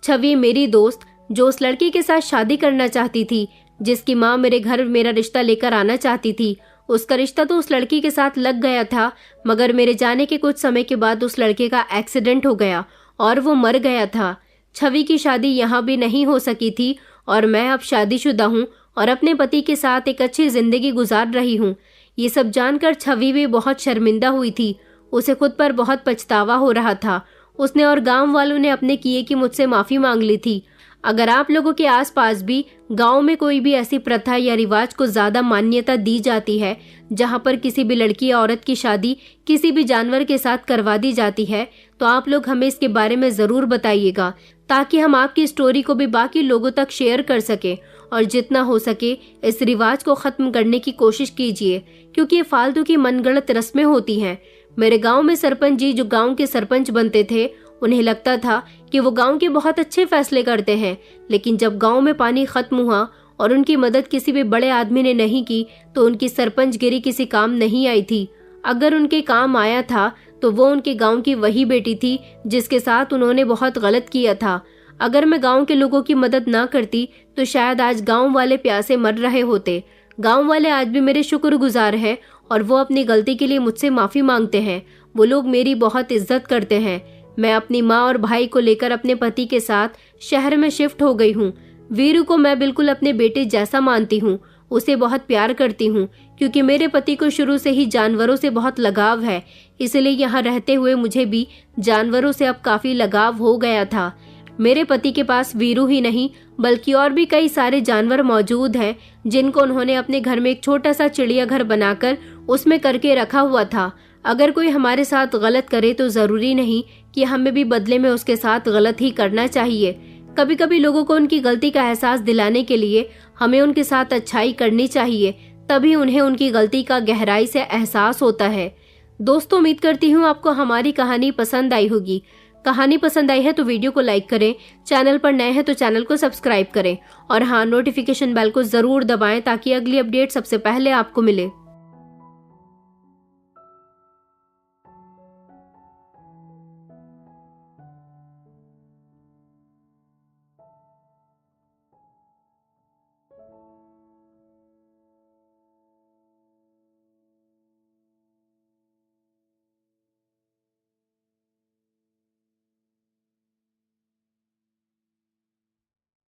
छवि मेरी दोस्त, जो उस लड़की के साथ शादी करना चाहती थी, जिसकी माँ मेरे घर मेरा रिश्ता लेकर आना चाहती थी, उसका रिश्ता तो उस लड़की के साथ लग गया था। मगर मेरे जाने के कुछ समय के बाद उस लड़के का एक्सीडेंट हो गया और वो मर गया था। छवि की शादी यहाँ भी नहीं हो सकी थी और मैं अब शादीशुदा हूँ और अपने पति के साथ एक अच्छी जिंदगी गुजार रही हूँ। ये सब जानकर छवि भी बहुत शर्मिंदा हुई थी। उसे खुद पर बहुत पछतावा हो रहा था। उसने और गांव वालों ने अपने किए की मुझसे माफी मांग ली थी। अगर आप लोगों के आसपास भी गांव में कोई भी ऐसी प्रथा या रिवाज को ज्यादा मान्यता दी जाती है जहां पर किसी भी लड़की या औरत की शादी किसी भी जानवर के साथ करवा दी जाती है, तो आप लोग हमें इसके बारे में जरूर बताइएगा, ताकि हम आपकी स्टोरी को भी बाकी लोगों तक शेयर कर सके। और जितना हो सके इस रिवाज को खत्म करने की कोशिश कीजिए, क्योंकि ये फालतू की मनगढ़ंत रस्में होती हैं। मेरे गांव में सरपंच जी, जो गांव के सरपंच बनते थे, उन्हें लगता था कि वो गांव के बहुत अच्छे फैसले करते हैं। लेकिन जब गांव में पानी खत्म हुआ और उनकी मदद किसी भी बड़े आदमी ने नहीं की, तो उनकी सरपंचगिरी किसी काम नहीं आई थी। अगर उनके काम आया था तो वो उनके गांव की वही बेटी थी जिसके साथ उन्होंने बहुत गलत किया था। अगर मैं गांव के लोगों की मदद ना करती तो शायद आज गांव वाले प्यासे मर रहे होते। गांव वाले आज भी मेरे शुक्रगुजार हैं और वो अपनी गलती के लिए मुझसे माफी मांगते हैं। वो लोग मेरी बहुत इज्जत करते हैं। मैं अपनी माँ और भाई को लेकर अपने पति के साथ शहर में शिफ्ट हो गई हूँ। वीरू को मैं बिल्कुल अपने बेटे जैसा मानती हूँ। उसे बहुत प्यार करती हूँ, क्योंकि मेरे पति को शुरू से ही जानवरों से बहुत लगाव है। इसलिए यहाँ रहते हुए मुझे भी जानवरों से अब काफी लगाव हो गया था। मेरे पति के पास वीरू ही नहीं बल्कि और भी कई सारे जानवर मौजूद हैं, जिनको उन्होंने अपने घर में एक छोटा सा चिड़ियाघर बनाकर उसमें करके रखा हुआ था। अगर कोई हमारे साथ गलत करे तो जरूरी नहीं कि हमें भी बदले में उसके साथ गलत ही करना चाहिए। कभी कभी लोगों को उनकी गलती का एहसास दिलाने के लिए हमें उनके साथ अच्छाई करनी चाहिए, तभी उन्हें उनकी गलती का गहराई से एहसास होता है। दोस्तों, उम्मीद करती हूँ आपको हमारी कहानी पसंद आई होगी। कहानी पसंद आई है तो वीडियो को लाइक करें, चैनल पर नए हैं तो चैनल को सब्सक्राइब करें और हाँ, नोटिफिकेशन बेल को जरूर दबाएं ताकि अगली अपडेट सबसे पहले आपको मिले।